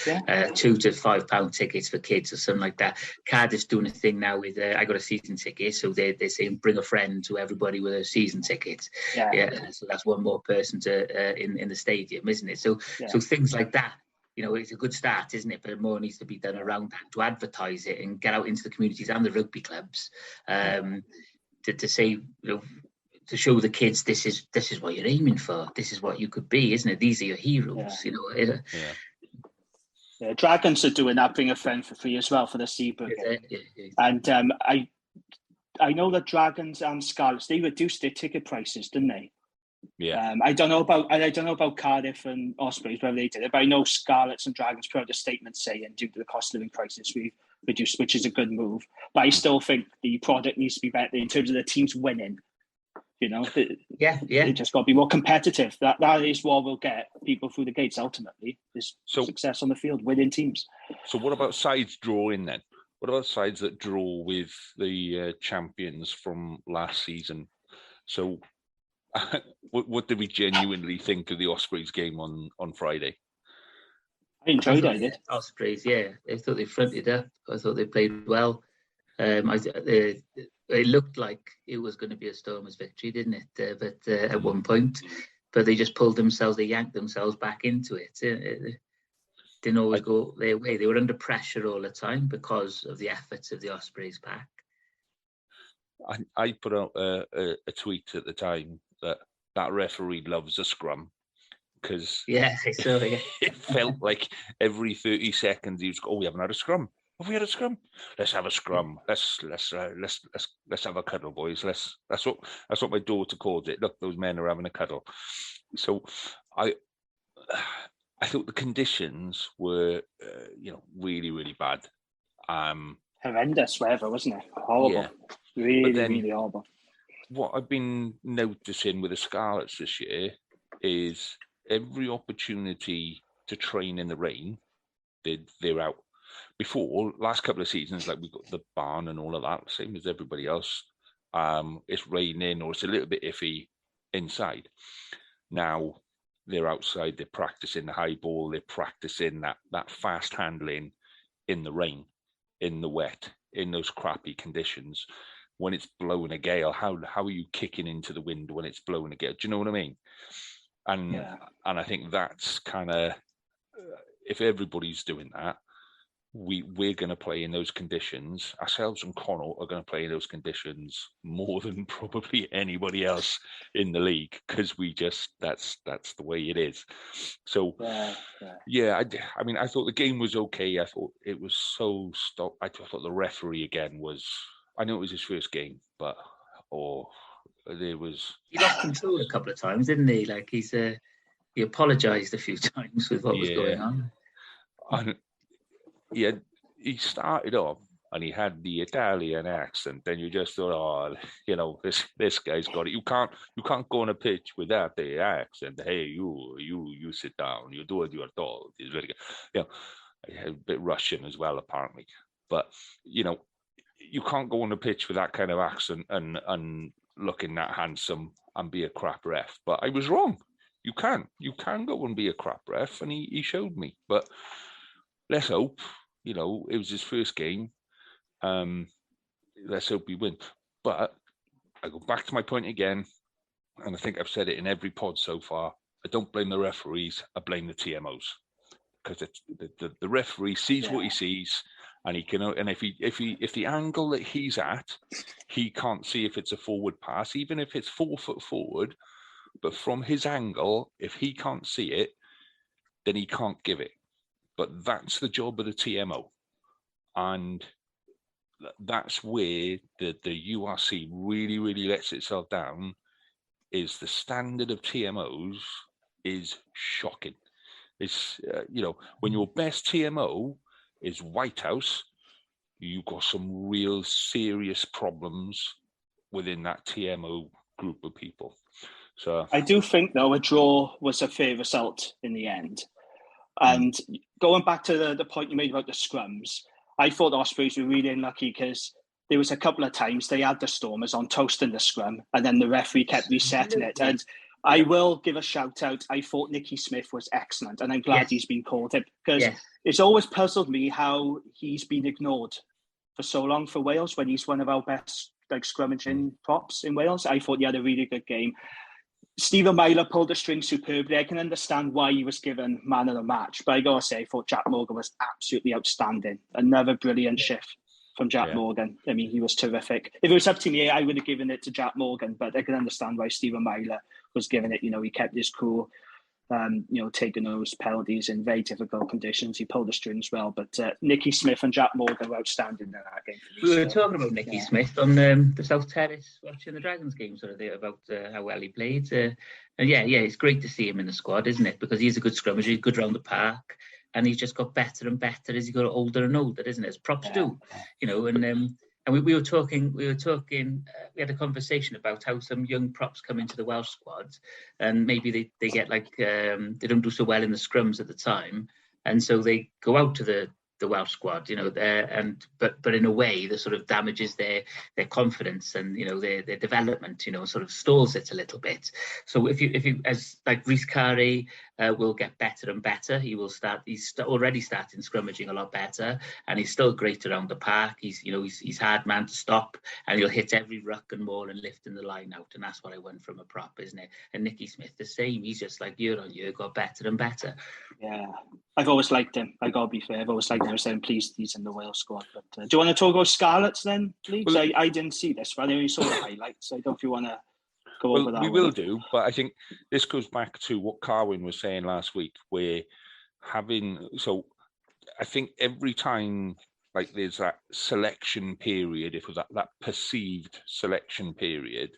to £5 tickets for kids or something like that. Cardiff's doing a thing now with I got a season ticket, so they're saying bring a friend to everybody with a season ticket. So that's one more person to in the stadium, isn't it? So things like that. It's a good start, isn't it? But more needs to be done around that to advertise it and get out into the communities and the rugby clubs to say, to show the kids this is what you're aiming for. This is what you could be, isn't it? These are your heroes. Dragons are doing that. Bring a friend for free as well for the Seabrook. And I know that Dragons and Scarlets, they reduced their ticket prices, didn't they? Yeah. I don't know about Cardiff and Ospreys, whether they did it, but I know Scarlets and Dragons put out a statement saying due to the cost of living crisis we've reduced, which is a good move. But I still think the product needs to be better in terms of the teams winning. You know, Yeah. They just got to be more competitive. That is what will get people through the gates ultimately, is success on the field, winning teams. So what about sides drawing then? What about sides that draw with the champions from last season? So what did we genuinely think of the Ospreys game on Friday? I enjoyed it. Ospreys, yeah. I thought they fronted up. I thought they played well. It looked like it was going to be a Stormers victory, didn't it? But at one point, but they just pulled themselves, they yanked themselves back into it. Didn't always go their way. They were under pressure all the time because of the efforts of the Ospreys pack. I put out a tweet at the time that referee loves a scrum, because it felt like every 30 seconds he was, we haven't had a scrum. Have we had a scrum? Let's have a scrum. Let's have a cuddle, boys. That's what my daughter calls it. Look, those men are having a cuddle. So I thought the conditions were really, really bad. Horrendous weather, wasn't it? Horrible. Yeah. Really horrible. What I've been noticing with the Scarlets this year is every opportunity to train in the rain, they're out. Before, last couple of seasons, like we got the barn and all of that, same as everybody else. It's raining or it's a little bit iffy inside. Now they're outside, they're practicing the high ball, they're practicing that fast handling in the rain, in the wet, in those crappy conditions. When it's blowing a gale, how are you kicking into the wind when it's blowing a gale? Do you know what I mean? And I think that's kind of, if everybody's doing that, we're going to play in those conditions. Ourselves and Connaught are going to play in those conditions more than probably anybody else in the league, because that's the way it is. So I mean, I thought the game was okay. I thought it was so stopped. I thought the referee again was, I know it was his first game, but there was, he lost control a couple of times, didn't he? Like he apologized a few times with what was going on. And he started off and he had the Italian accent. Then you just thought, this guy's got it. You can't go on a pitch without the accent. Hey, you sit down. You do what you're told. It's very good. A bit Russian as well, apparently. But you can't go on a pitch with that kind of accent and looking that handsome and be a crap ref. But I was wrong. You can go and be a crap ref, and he showed me. But let's hope, it was his first game. Let's hope he wins. But I go back to my point again, and I think I've said it in every pod so far. I don't blame the referees. I blame the TMOs, because the referee sees what he sees, and he can. And if the angle that he's at, he can't see if it's a forward pass, even if it's 4 foot forward. But from his angle, if he can't see it, then he can't give it. But that's the job of the TMO. And that's where the URC really, really lets itself down, is the standard of TMOs is shocking. It's, when your best TMO is Whitehouse, you've got some real serious problems within that TMO group of people. So I do think, though, a draw was a fair result in the end. And going back to the point you made about the scrums, I thought the Ospreys were really unlucky, because there was a couple of times they had the Stormers on toast in the scrum, and then the referee kept resetting it. And I will give a shout out. I thought Nicky Smith was excellent, and I'm glad he's been called it, because it's always puzzled me how he's been ignored for so long for Wales, when he's one of our best scrummaging props in Wales. I thought he had a really good game. Stephen Myler pulled the string superbly. I can understand why he was given man of the match, but I gotta say, I thought Jack Morgan was absolutely outstanding. Another brilliant shift from Jack Morgan. I mean, he was terrific. If it was up to me, I would have given it to Jack Morgan, but I can understand why Stephen Myler was giving it. He kept his cool, taking those penalties in very difficult conditions. He pulled the strings well, but Nicky Smith and Jack Morgan were outstanding in that game. We were talking about Nicky Smith on the South Terrace watching the Dragons game sort of day, about how well he played. And it's great to see him in the squad, isn't it? Because he's a good scrummager, he's good round the park, and he's just got better and better as he got older and older, isn't it? As props do, and And we were talking. We had a conversation about how some young props come into the Welsh squad, and maybe they get like they don't do so well in the scrums at the time, and so they go out to the Welsh squad, but in a way that sort of damages their confidence and their development, sort of stalls it a little bit. So if you as like Rhys Carey will get better and better, he's already starting scrummaging a lot better, and he's still great around the park. He's hard man to stop, and he'll hit every ruck and maul and lifting the line out, and that's what I want from a prop, isn't it? And Nicky Smith the same. He's just like year on year got better and better. Yeah, I've always liked him. I gotta be fair. I've always liked him. I'm pleased he's in the Wales squad. But do you want to talk about Scarlets then, please? Well, I didn't see this, but I only saw the highlights. I don't know if you want to go over that. We will do, but I think this goes back to what Carwyn was saying last week. I think every time like there's that selection period, if it was that perceived selection period,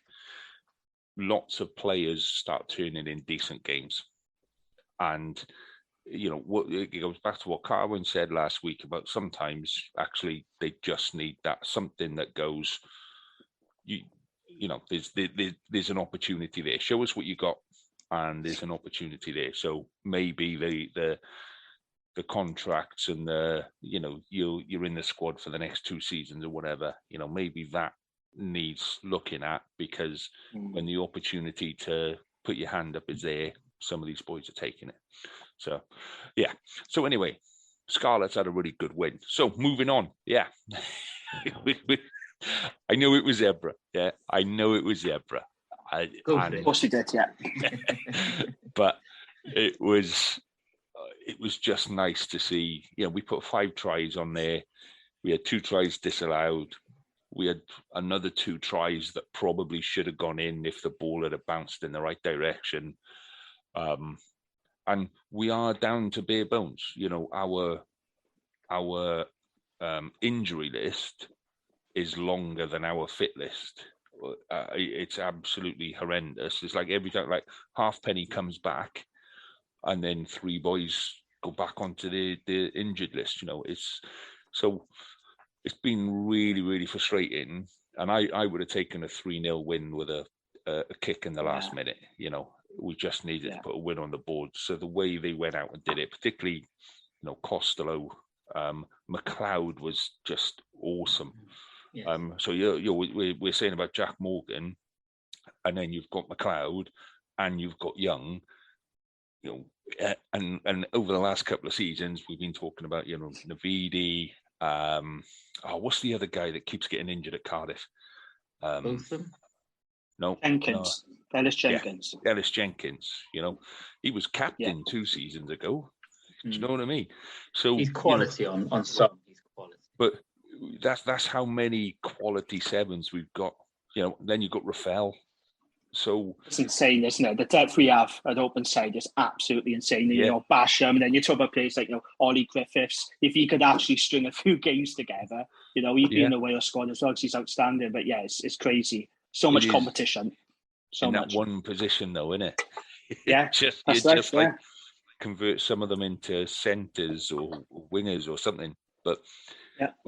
lots of players start turning in decent games, and it goes back to what Carwyn said last week about sometimes actually they just need that something that goes, there's an opportunity there. Show us what you got, and there's an opportunity there. So maybe the contracts and you're in the squad for the next 2 seasons or whatever. Maybe that needs looking at, because when the opportunity to put your hand up is there, some of these boys are taking it. So, yeah. So anyway, Scarlets had a really good win. So moving on. Yeah. I know it was Zebra. Yeah, I know it was Zebra. Of course he did, yeah. But it was just nice to see. We put 5 tries on there. We had 2 tries disallowed. We had another 2 tries that probably should have gone in if the ball had bounced in the right direction. And we are down to bare bones. Our injury list is longer than our fit list. It's absolutely horrendous. It's like every time, like Halfpenny comes back, and then 3 boys go back onto the injured list. It's been really, really frustrating. And I would have taken a 3-0 win with a kick in the last minute. We just needed to put a win on the board. So the way they went out and did it, particularly, Costello, McLeod was just awesome. Yes. So we're saying about Jack Morgan, and then you've got McLeod, and you've got Young. And over the last couple of seasons, we've been talking about Navidi. What's the other guy that keeps getting injured at Cardiff? Both of them. No, Jenkins. No. Ellis Jenkins. Yeah, Ellis Jenkins. He was captain 2 seasons ago. Do you know what I mean? So he's quality on some. He's quality. But that's how many quality 7s we've got. Then you've got Rafael. So it's insane, isn't it? The depth we have at open side is absolutely insane. Basham, and then you talk about players like Ollie Griffiths. If he could actually string a few games together, he'd be in the Wales squad as well, because he's outstanding. But yeah, it's crazy. So much competition. So much. That one position, though, isn't it? Yeah, convert some of them into centres or wingers or something. But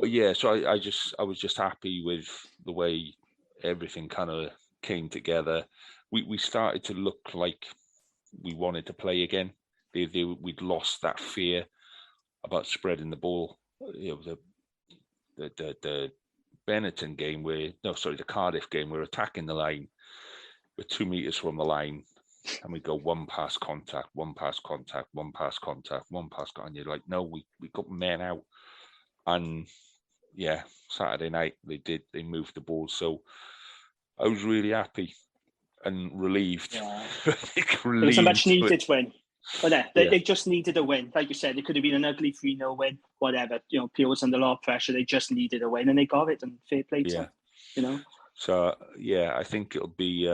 yeah, so I was just happy with the way everything kind of came together. We started to look like we wanted to play again. We'd lost that fear about spreading the ball. The Benetton game the Cardiff game, we're attacking the line. We're 2 meters from the line, and we go 1 pass contact, 1 pass contact, 1 pass contact, 1 pass contact. And you're like, no, we got men out. And yeah, Saturday night they moved the ball. So I was really happy and relieved. Yeah. Relieved. It was a much needed win. But they just needed a win. Like you said, it could have been an ugly 3-0 win, whatever. Peel was under a lot of pressure. They just needed a win, and they got it, and fair play to them, So, I think it'll be,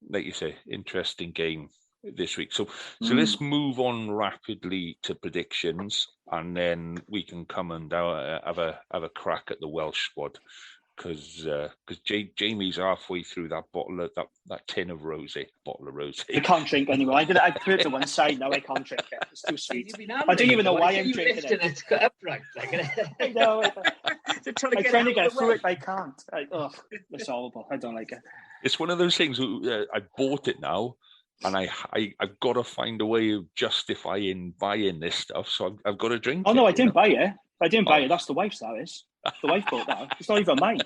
like you say, interesting game this week. So let's move on rapidly to predictions, and then we can come and have a crack at the Welsh squad. because Jamie's halfway through that bottle of that tin of rosé. I can't drink anymore. I put it to one side now. I can't drink it. It's too sweet. I don't even know why I'm drinking it. It's got upright. I know. I'm trying to get through it, but I can't. It's horrible. I don't like it. It's one of those things. I bought it now, and I've got to find a way of justifying buying this stuff. So I've got to drink. Oh no, I didn't buy it. I didn't buy it. That's the wife's. That is. The wife bought that. It's not even mine.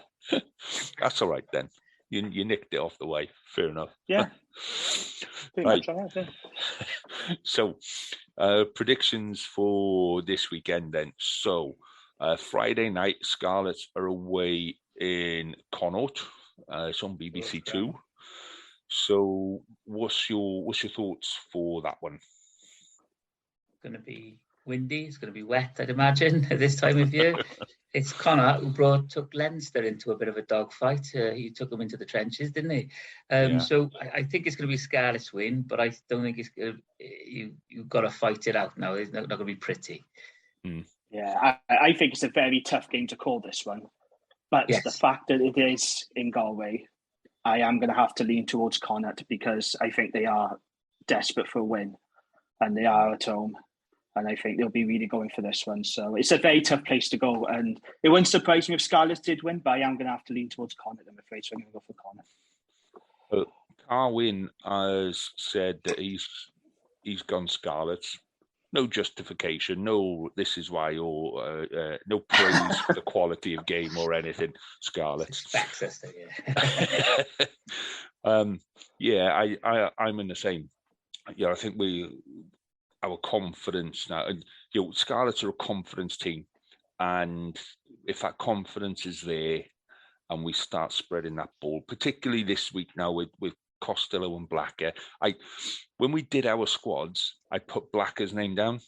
That's all right then. You nicked it off the wife. Fair enough. Yeah. Right. So, predictions for this weekend then. So, Friday night, Scarlets are away in Connaught. It's on BBC Two. So, what's your thoughts for that one? Going to be windy. It's going to be wet, I'd imagine, at this time of year. It's Connaught who took Leinster into a bit of a dogfight. He took them into the trenches, didn't he? So I think it's going to be Scarlet's win, but I don't think it's going to, you've got to fight it out now. It's not going to be pretty. Yeah, I think it's a very tough game to call this one. But the fact that it is in Galway, I am going to have to lean towards Connaught because I think they are desperate for a win and they are at home. And I think they'll be really going for this one. So it's a very tough place to go. And it wouldn't surprise me if Scarlets did win, but I am going to have to lean towards Connaught, I'm afraid. So I'm going to go for Connaught. Carwyn has said that he's gone Scarlets. No justification. No, this is why, or no praise for the quality of game or anything. Scarlets. I'm in the same. Yeah, I think our confidence now, and Scarlets are a confidence team, and if that confidence is there, and we start spreading that ball, particularly this week now with Costello and Blacker. When we did our squads, I put Blacker's name down,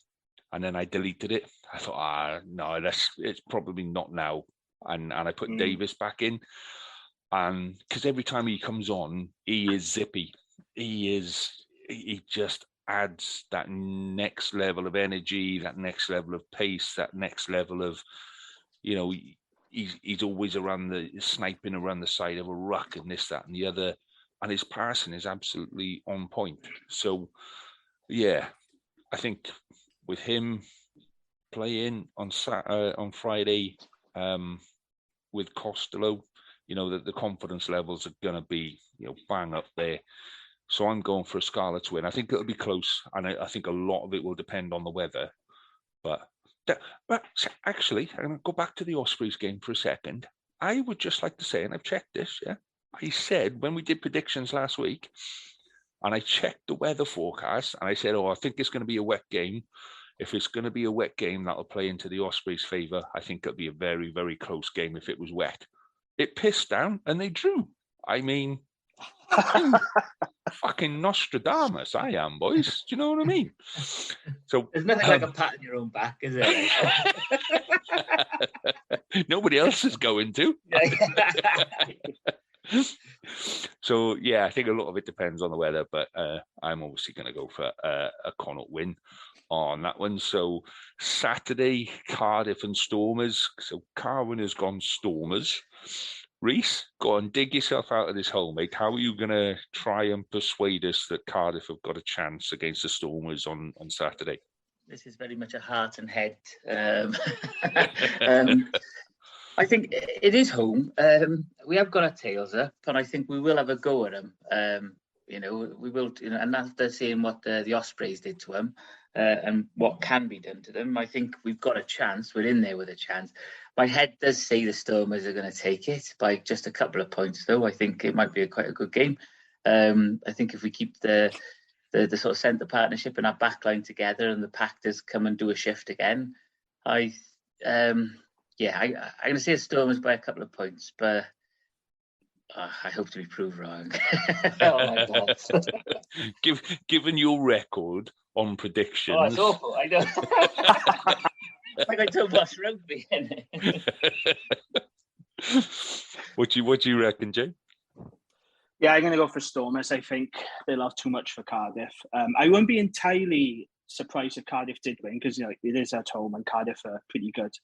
and then I deleted it. I thought, no, it's probably not now, and I put Davis back in, and because every time he comes on, he is zippy. He just adds that next level of energy, that next level of pace, that next level of, he's always sniping around the side of a ruck and this, that, and the other, and his passing is absolutely on point. So, yeah, I think with him playing on Friday with Costello, that the confidence levels are going to be bang up there. So I'm going for a Scarlets win. I think it'll be close, and I think a lot of it will depend on the weather. But actually, I'm going to go back to the Ospreys game for a second. I would just like to say, and I've checked this, I said when we did predictions last week, and I checked the weather forecast, and I said, I think it's going to be a wet game. If it's going to be a wet game, that'll play into the Ospreys' favour. I think it'll be a very, very close game if it was wet. It pissed down, and they drew. I mean... fucking Nostradamus, I am, boys. Do you know what I mean? So there's nothing like a pat on your own back, is there? Nobody else is going to. So yeah, I think a lot of it depends on the weather, but I'm obviously going to go for a Connaught win on that one. So Saturday, Cardiff and Stormers. So Carwyn has gone Stormers. Reese, go on, dig yourself out of this hole, mate. How are you going to try and persuade us that Cardiff have got a chance against the Stormers on Saturday? This is very much a heart and head. I think it is home. We have got our tails up, and I think we will have a go at them. We will, and after seeing what the Ospreys did to them and what can be done to them, I think we've got a chance. We're in there with a chance. My head does say the Stormers are going to take it by just a couple of points, though. I think it might be quite a good game. I think if we keep the sort of centre partnership and our back line together and the pack does come and do a shift again, I'm going to say Stormers by a couple of points, but I hope to be proved wrong. Oh, my God. Given your record on predictions... Oh, it's awful. I know. Like I told us rugby. What do you reckon, Jay? Yeah, I'm going to go for Stormers. I think they'll have too much for Cardiff. I wouldn't be entirely surprised if Cardiff did win because it is at home and Cardiff are pretty good.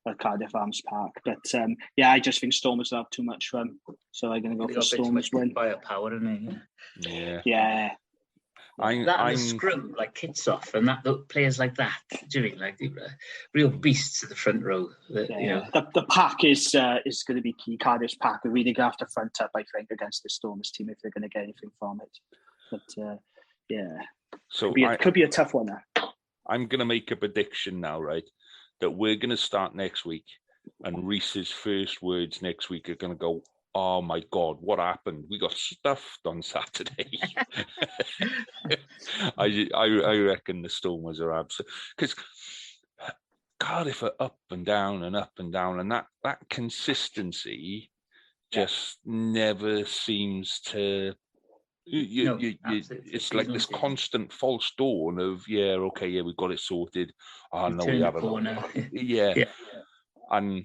at Cardiff Arms Park. But I just think Stormers will have too much fun, so I'm going to go for Stormers win. Firepower, isn't it? Yeah. The scrum, like Kitsoff, and that the players like that, doing like the real beasts at the front row. The pack is going to be key. Cardiff's pack are really going to have to front up, I think, against the Stormers team if they're going to get anything from it. But so it could be a tough one there. I'm going to make a prediction now, right? That we're going to start next week, and Reese's first words next week are going to go, "Oh my God, what happened? We got stuffed on Saturday." I reckon the Stormers are absolute, because Cardiff are up and down, and that consistency just never seems to. It's like this constant false dawn of we got it sorted. Oh no, we haven't. And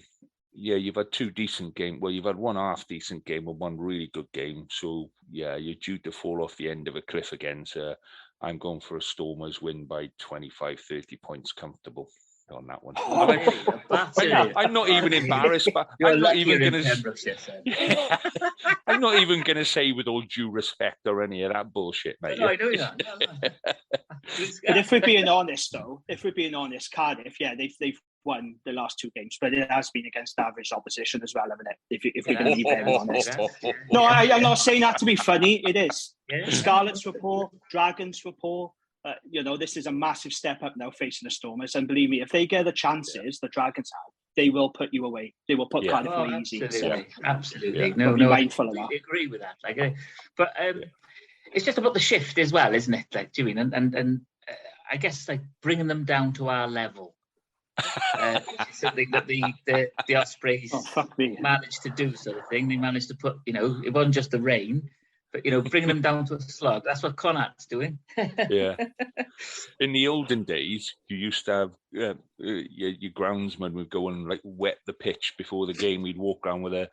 you've had two decent games. Well, you've had one half decent game and one really good game. So you're due to fall off the end of a cliff again. So I'm going for a Stormers win by 25, 30 points, comfortable on that one. I'm not even embarrassed, but I'm not even going to. I'm not even going to say with all due respect or any of that bullshit, mate. No, I know that. No. But if we're being honest, Cardiff, they've won the last two games, but it has been against average opposition as well, haven't it? If we're going to be very honest. No, I'm not saying that to be funny. It is. Yeah. The Scarlets were poor, Dragons were poor. This is a massive step up now facing the Stormers, and believe me, if they get the chances the Dragons have, they will put you away. They will put Cardiff away easy. Absolutely. Yeah. No, be mindful of that. I agree with that. But it's just about the shift as well, isn't it? Like doing and I guess like bringing them down to our level. Something that the Ospreys managed to do, sort of thing. They managed to put, it wasn't just the rain. But, bringing them down to a slog, that's what Connacht's doing. Yeah. In the olden days, you used to have your groundsman would go and like wet the pitch before the game. We'd walk around with a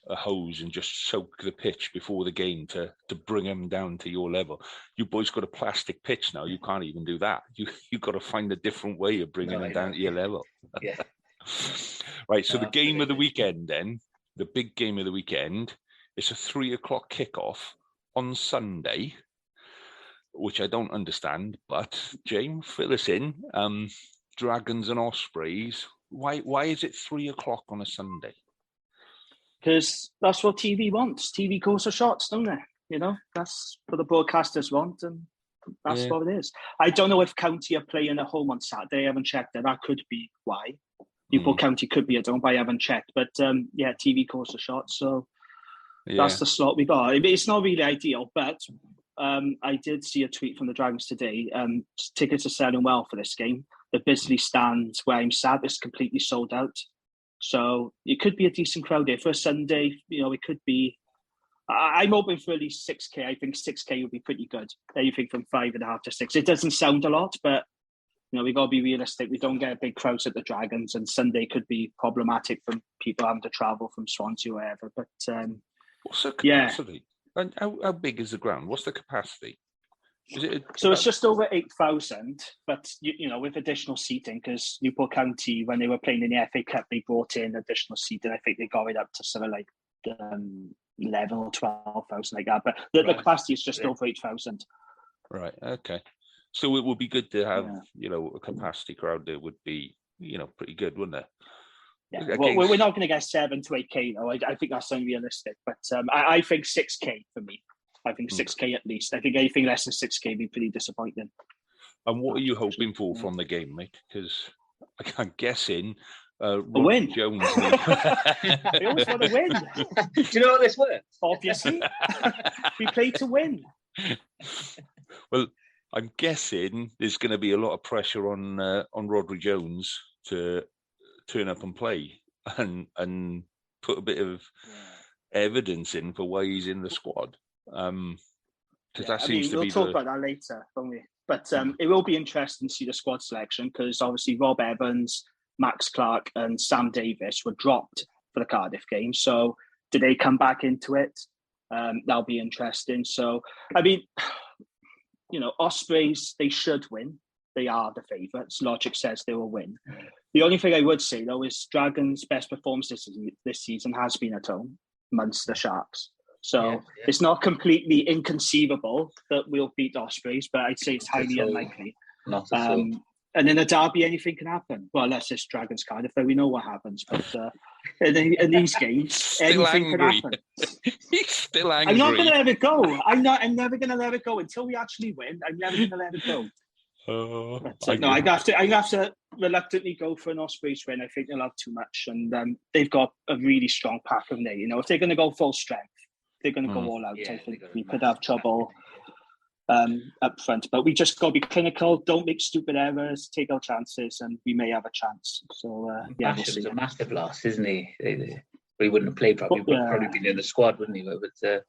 hose and just soak the pitch before the game to bring them down to your level. You boys got a plastic pitch now. You can't even do that. You've got to find a different way of bringing them down to your level. Yeah. Right. So the game of the weekend, then, the big game of the weekend. It's a 3:00 kickoff on Sunday, which I don't understand. But James, fill us in. Dragons and Ospreys. Why is it 3:00 on a Sunday? Because that's what TV wants. TV calls for shots, don't they? That's what the broadcasters want, and that's what it is. I don't know if County are playing at home on Saturday. I haven't checked it. That could be why. Newport County could be. I haven't checked. But TV calls for shots. So. That's the slot we got. It's not really ideal, but I did see a tweet from the Dragons today. Tickets are selling well for this game. The Bisley stand where I'm sat is completely sold out. So it could be a decent crowd here. For a Sunday, it could be... I'm hoping for at least 6K. I think 6K would be pretty good. Anything from 5.5 to 6. It doesn't sound a lot, but we got to be realistic. We don't get big crowds at the Dragons, and Sunday could be problematic for people having to travel from Swansea or wherever. But... what's the capacity? And how big is the ground? What's the capacity? It's just over 8,000, but with additional seating, because Newport County, when they were playing in the FA Cup, they brought in additional seating. I think they got it up to sort of like 11 or 12,000 like that. But the capacity is just over 8,000. Right. Okay. So it would be good to have a capacity crowd that would be pretty good, wouldn't it? Yeah, we're not going to get 7 to 8K though. I think that's unrealistic. But I think 6K for me. I think 6K at least. I think anything less than 6K would be pretty disappointing. And what are you hoping for from the game, mate? Because I'm guessing a win. Jones. We always want to win. Do you know how this works? Obviously, we play to win. Well, I'm guessing there's going to be a lot of pressure on Rodri Jones to turn up and play and put a bit of evidence in for why he's in the squad. Because that seems to be. We'll talk about that later, won't we? But it will be interesting to see the squad selection, because obviously Rob Evans, Max Clark, and Sam Davis were dropped for the Cardiff game. So do they come back into it? That'll be interesting. So Ospreys, they should win. they are the favourites. Logic says they will win. The only thing I would say, though, is Dragons' best performance this season has been at home, Munster Sharks. So it's not completely inconceivable that we'll beat Ospreys, but I'd say it's highly unlikely. Not at all. And in a derby, anything can happen. Well, unless it's Dragons Cardiff, we know what happens. But in these games, anything can happen. He's still angry. I'm not going to let it go. I'm never going to let it go until we actually win. I'm never going to let it go. I'd have to reluctantly go for an Ospreys win. I think they'll have too much, and they've got a really strong pack of Nate. If they're going to go full strength, they're going to go all out. I think we could have trouble up front, but we just got to be clinical. Don't make stupid errors. Take our chances, and we may have a chance. So we'll see. Was a massive loss, isn't he? We wouldn't have played probably. Would probably been in the squad, wouldn't he? But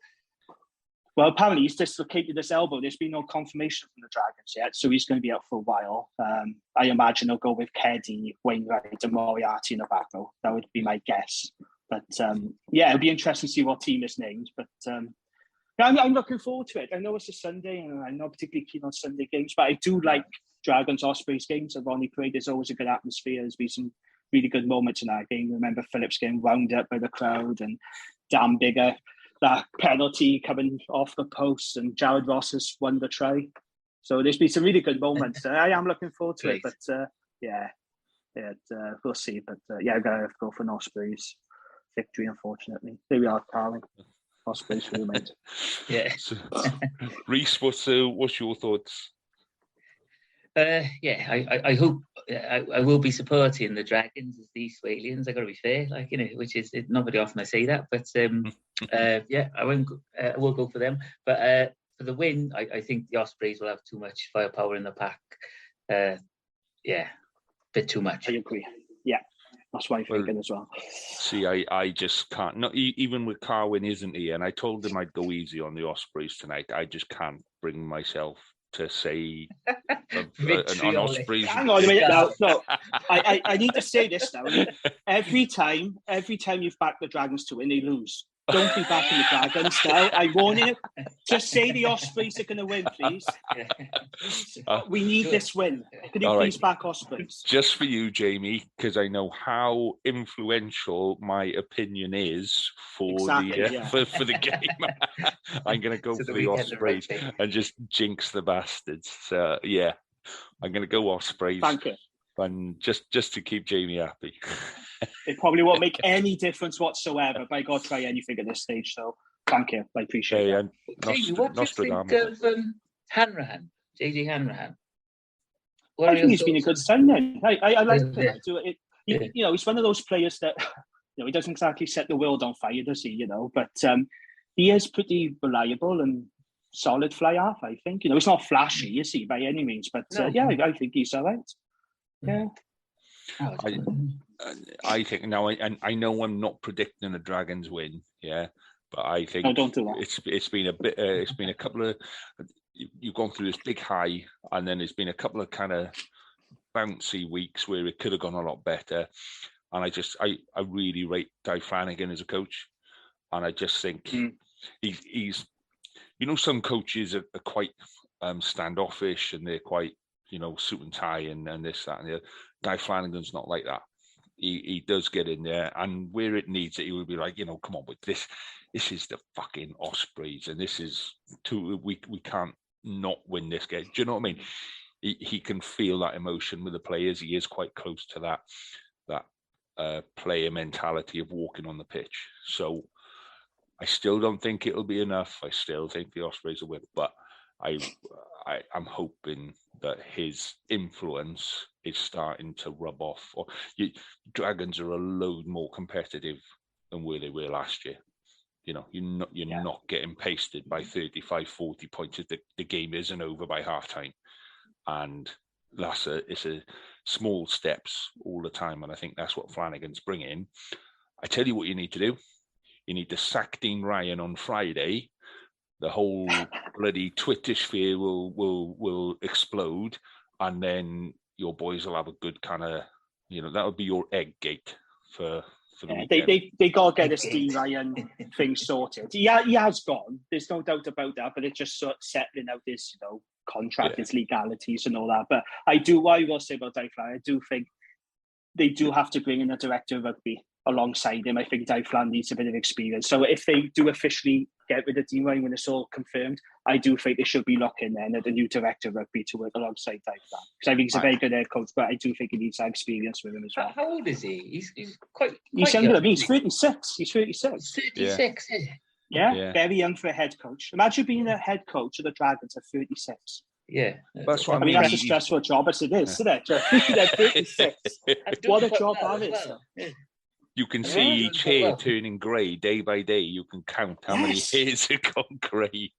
well, apparently he's dislocated his elbow. There's been no confirmation from the Dragons yet, so he's going to be out for a while. I imagine he'll go with Keddy, Wainwright, and Moriarty in the back row. That would be my guess. But it'll be interesting to see what team is named. But I'm looking forward to it. I know it's a Sunday, and I'm not particularly keen on Sunday games, but I do like Dragons Ospreys games at Ronnie Parade. There's always a good atmosphere. There's been some really good moments in that game. Remember Phillips getting wound up by the crowd, and Dan Bigger, that penalty coming off the post, and Jared Ross has won the try. So there's been some really good moments. I am looking forward to it, but we'll see. But I'm going to have to go for an Ospreys victory, unfortunately. There we are, Carling. Ospreys for the mate. Yeah. So, Reece, what's your thoughts? I hope I will be supporting the Dragons as the East Walians. I got to be fair, which is not very often I say that, but I won't. I will go for them. But for the win, I think the Ospreys will have too much firepower in the pack. Bit too much. I agree. Yeah. That's what I'm thinking as well. See, I just can't. Not even with Carwyn, isn't he? And I told him I'd go easy on the Ospreys tonight. I just can't bring myself to say an Ospreys. Hang on a minute now. No, I need to say this now. Every time you've backed the Dragons to win, they lose. Don't be backing the Dragons now. I warn you. Just say the Ospreys are going to win, please. We need this win. Can you please back Ospreys? Just for you, Jamie, because I know how influential my opinion is for the game. I'm going to go for the Ospreys and just jinx the bastards. So I'm going to go Ospreys. Thank you. And just to keep Jamie happy. It probably won't make any difference whatsoever, but I got to try anything at this stage. So thank you. I appreciate it. Jamie, what do you think of Hanrahan, JJ Hanrahan? I think he's been a good signing. I like it. He's one of those players that, he doesn't exactly set the world on fire, does he? But he is pretty reliable and solid fly half, I think. He's not flashy, is he, by any means? But I think he's all right. Yeah. I think now, I know I'm not predicting a Dragons win, but I think don't do that. It's been a bit. It's been a couple of. You've gone through this big high, and then there's been a couple of kind of bouncy weeks where it could have gone a lot better. And I really rate Di Flanagan as a coach, and I just think he's. Some coaches are quite standoffish, and they're quite suit and tie and this, that, and the other. Di Flanagan's not like that. He does get in there, and where it needs it, he would be like, come on with this. This is the fucking Ospreys, and this is we can't not win this game. Do you know what I mean? He can feel that emotion with the players. He is quite close to that player mentality of walking on the pitch. So I still don't think it'll be enough. I still think the Ospreys will win, but I'm hoping that his influence is starting to rub off. Dragons are a load more competitive than where they were last year. You're not getting pasted by 35, 40 points. The game isn't over by half time, and it's a small steps all the time. And I think that's what Flanagan's bringing. I tell you what you need to do. You need to sack Dean Ryan on Friday. The whole bloody Twitter sphere will explode, and then your boys will have a good kind of, that would be your egg gate for for the Yeah, weekend. they got to get this D Ryan thing sorted. He has gone. There's no doubt about that. But it's just sort of settling out this, contract, its legalities and all that. But what I will say about Dave Flan, I do think they do have to bring in a director of rugby alongside him. I think Dave Flan needs a bit of experience. So if they do officially get rid of Dean Ryan when it's all confirmed, I do think they should be looking then at a new director of rugby to work alongside Dave Flan. Because I think he's a very good head coach, but I do think he needs that experience with him as well. How old is he? He's quite He's younger than me. He's 36. He's 36. 36, Yeah, very young for a head coach. Imagine being a head coach of the Dragons at 36. Yeah. That's what I mean, that's a stressful job as it is, isn't it? 36. What a job that is. Well. You can see each hair turning grey day by day. You can count how many hairs have gone grey.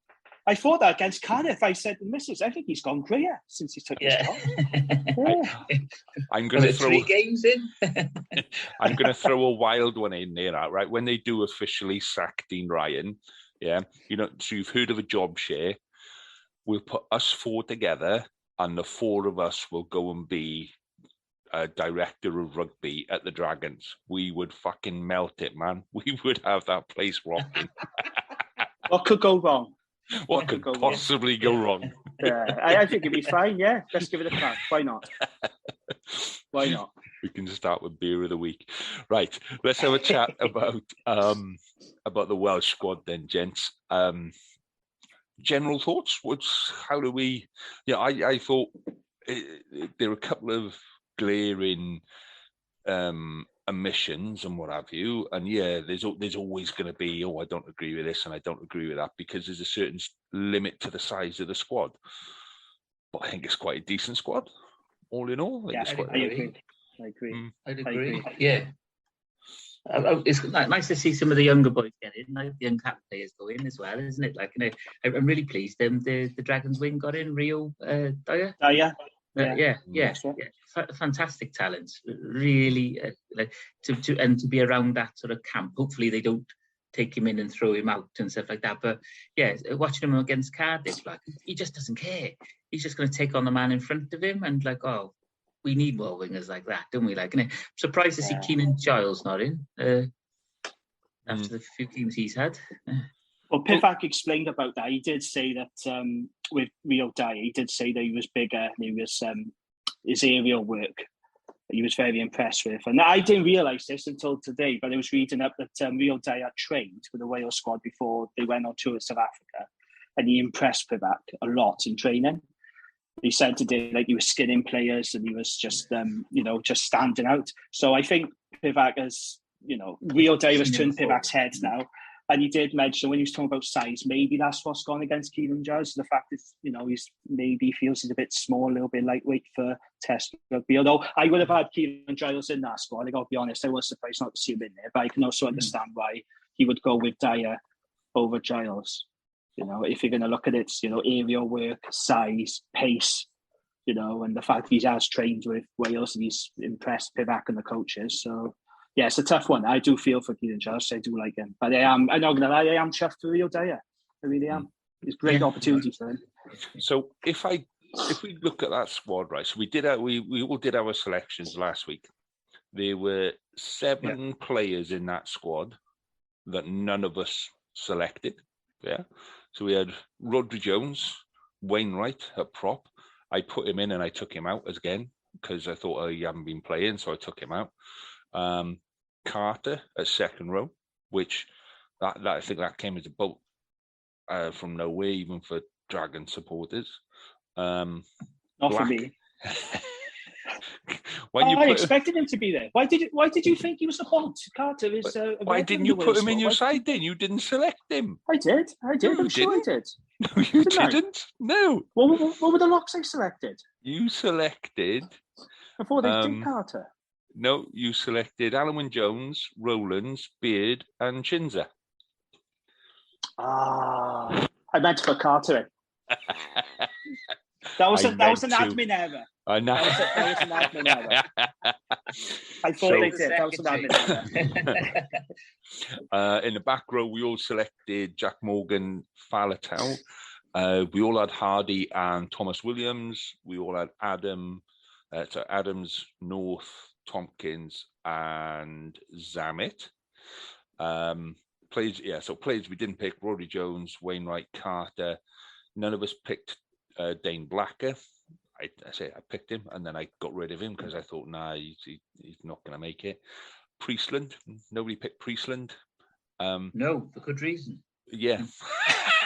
I thought that against Cardiff. I said to Mrs. I think he's gone greyer since he took his job. I'm going to throw 3 games in. I'm going to throw a wild one in there, right? When they do officially sack Dean Ryan, so you've heard of a job share. We'll put us 4 together, and the 4 of us will go and be a director of rugby at the Dragons. We would fucking melt it, man. We would have that place rocking. What could go wrong? What could possibly go wrong? Yeah, I think it'd be fine. Yeah, let's give it a crack. Why not? Why not? We can start with beer of the week, right? Let's have a chat about the Welsh squad then, gents. General thoughts? How do we? Yeah, I thought there were a couple of glaring omissions and what have you, and there's always going to be, I don't agree with this and I don't agree with that, because there's a certain limit to the size of the squad. But I think it's quite a decent squad, all in all. I agree. I'd agree. Yeah. It's nice to see some of the younger boys get in, like the young cap players go in as well, isn't it? Like, I'm really pleased. The Dragons wing got in Rio Dyer. Yeah. Fantastic talents. Really, to be around that sort of camp. Hopefully, they don't take him in and throw him out and stuff like that. But watching him against Cardiff, like, he just doesn't care. He's just going to take on the man in front of him, and we need more wingers like that, don't we? I'm surprised to see Keenan Giles not in after the few games he's had. Well, Pivac explained about that. He did say that with Rio Dyer, he did say that he was bigger and he was his aerial work. He was very impressed with. And I didn't realise this until today, but I was reading up that Rio Dyer trained with the Wales squad before they went on tour to South Africa, and he impressed Pivac a lot in training. He said today, he was skinning players and he was just, just standing out. So I think Pivac has, Rio Dyer has turned Pivac's head now. And he did mention when he was talking about size, maybe that's what's gone against Keenan Giles. The fact is, he's maybe feels he's a bit small, a little bit lightweight for Test rugby. Although I would have had Keenan Giles in that squad. I got to be honest, I was surprised not to see him in there. But I can also understand why he would go with Dyer over Giles. If you're going to look at it, aerial work, size, pace, and the fact he has trained with Wales and he's impressed Pivac and the coaches. So, yeah, it's a tough one. I do feel for Keenan Giles. I do like him. But I'm not going to lie, I am chuffed for Rio Dyer. I really am. It's a great opportunity for him. So if we look at that squad, right, so we all did our selections last week. There were 7 players in that squad that none of us selected. Yeah. So we had Rodri Jones, Wainwright at prop. I put him in and I took him out again because I thought he hadn't been playing, so I took him out. Carter at second row, which that I think that came as a bolt from nowhere, even for Dragon supporters. Not for me. I expected him to be there. Why did you think he was a bolt? Carter is. Why didn't you put him in your side then? You didn't select him. I did. No, I'm sure I did. No, you didn't. No. What were the locks I selected? You selected. Before they did Carter. No, you selected Alan Jones, Rowlands, Beard, and Chinza. I meant to put Carter in. That was an admin error. I know. That was an admin error. I thought they did. That was an admin error. In the back row, we all selected Jack Morgan, Faletau. We all had Hardy and Thomas Williams. We all had Adams, North, Tompkins, and Zammit. Players we didn't pick: Rory Jones, Wainwright, Carter. None of us picked Dane Blacker. I picked him, and then I got rid of him because I thought, he's not going to make it. Priestland, nobody picked Priestland. No, for good reason. Yeah,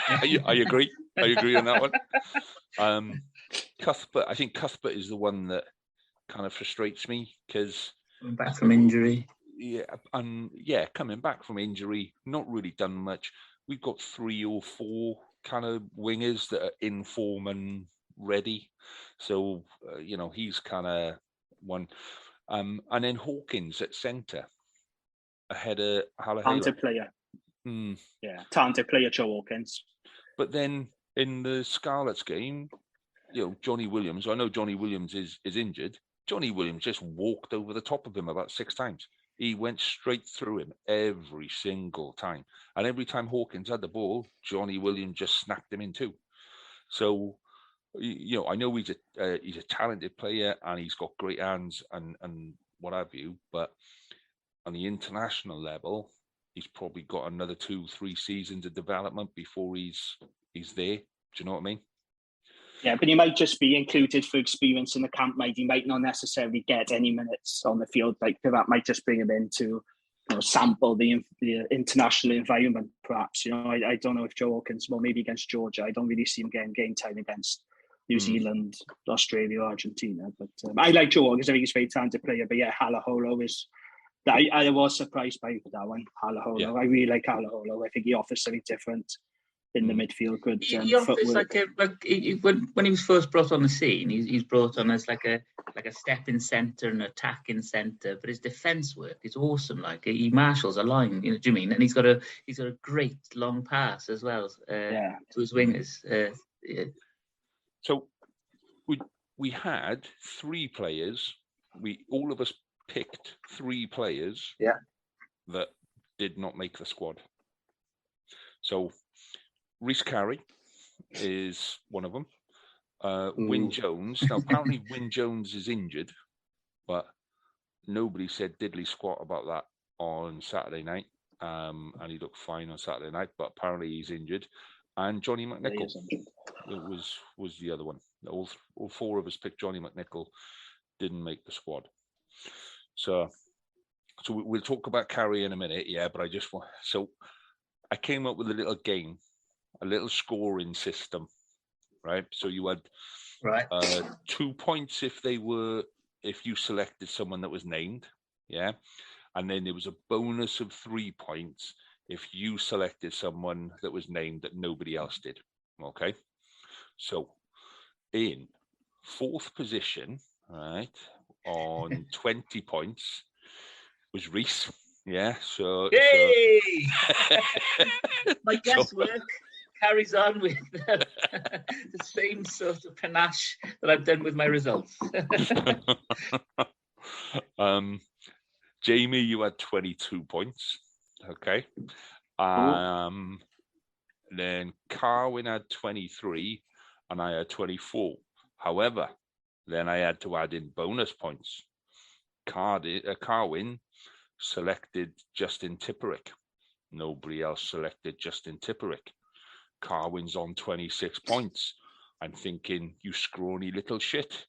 I agree. I agree on that one. Cuthbert, I think Cuthbert is the one that kind of frustrates me because coming back from injury. Coming back from injury, not really done much. We've got 3 or 4 kind of wingers that are in form and ready. So, he's kind of one. And then Hawkins at centre ahead of Halahela. Talented player. Yeah, talented player, Joe Hawkins. But then in the Scarlets game, Johnny Williams, I know Johnny Williams is injured. Johnny Williams just walked over the top of him about 6 times. He went straight through him every single time. And every time Hawkins had the ball, Johnny Williams just snapped him in two. So, I know he's a talented player and he's got great hands and what have you, but on the international level, he's probably got another 2-3 seasons of development before he's there. Do you know what I mean? Yeah, but he might just be included for experience in the camp. He might not necessarily get any minutes on the field. That might just bring him in to sample the international environment, perhaps. I don't know if Joe Hawkins, well, maybe against Georgia. I don't really see him getting game time against New Zealand, Australia, or Argentina. But I like Joe Hawkins. I think he's a very talented player. But yeah, Halaholo is... I was surprised by that one, Halaholo. Yeah. I really like Halaholo. I think he offers something different in the midfield. Good. He offers when he was first brought on the scene, he's brought on as like a stepping centre and attacking centre. But his defence work is awesome. He marshals a line. Do you mean? And he's got a great long pass as well to his wingers. So we had 3 players. All of us picked 3 players that did not make the squad. So Rhys Carey is one of them. Wyn Jones. Now, apparently Wyn Jones is injured, but nobody said diddly squat about that on Saturday night. And he looked fine on Saturday night, but apparently he's injured. And Johnny McNichol was the other one. All 4 of us picked Johnny McNichol, didn't make the squad. So we'll talk about Carey in a minute, but I came up with a little game, a little scoring system, right? So you had 2 points if you selected someone that was named, and then there was a bonus of 3 points if you selected someone that was named that nobody else did. Okay, so in 4th position, right, on 20 points was Rhys. Yeah, so yay! My guesswork carries on with the same sort of panache that I've done with my results. Jamie, you had 22 points. Okay. Then Carwyn had 23 and I had 24. However, then I had to add in bonus points. Carwyn selected Justin Tipperick. Nobody else selected Justin Tipperick. Carwyn's on 26 points. I'm thinking, you scrawny little shit.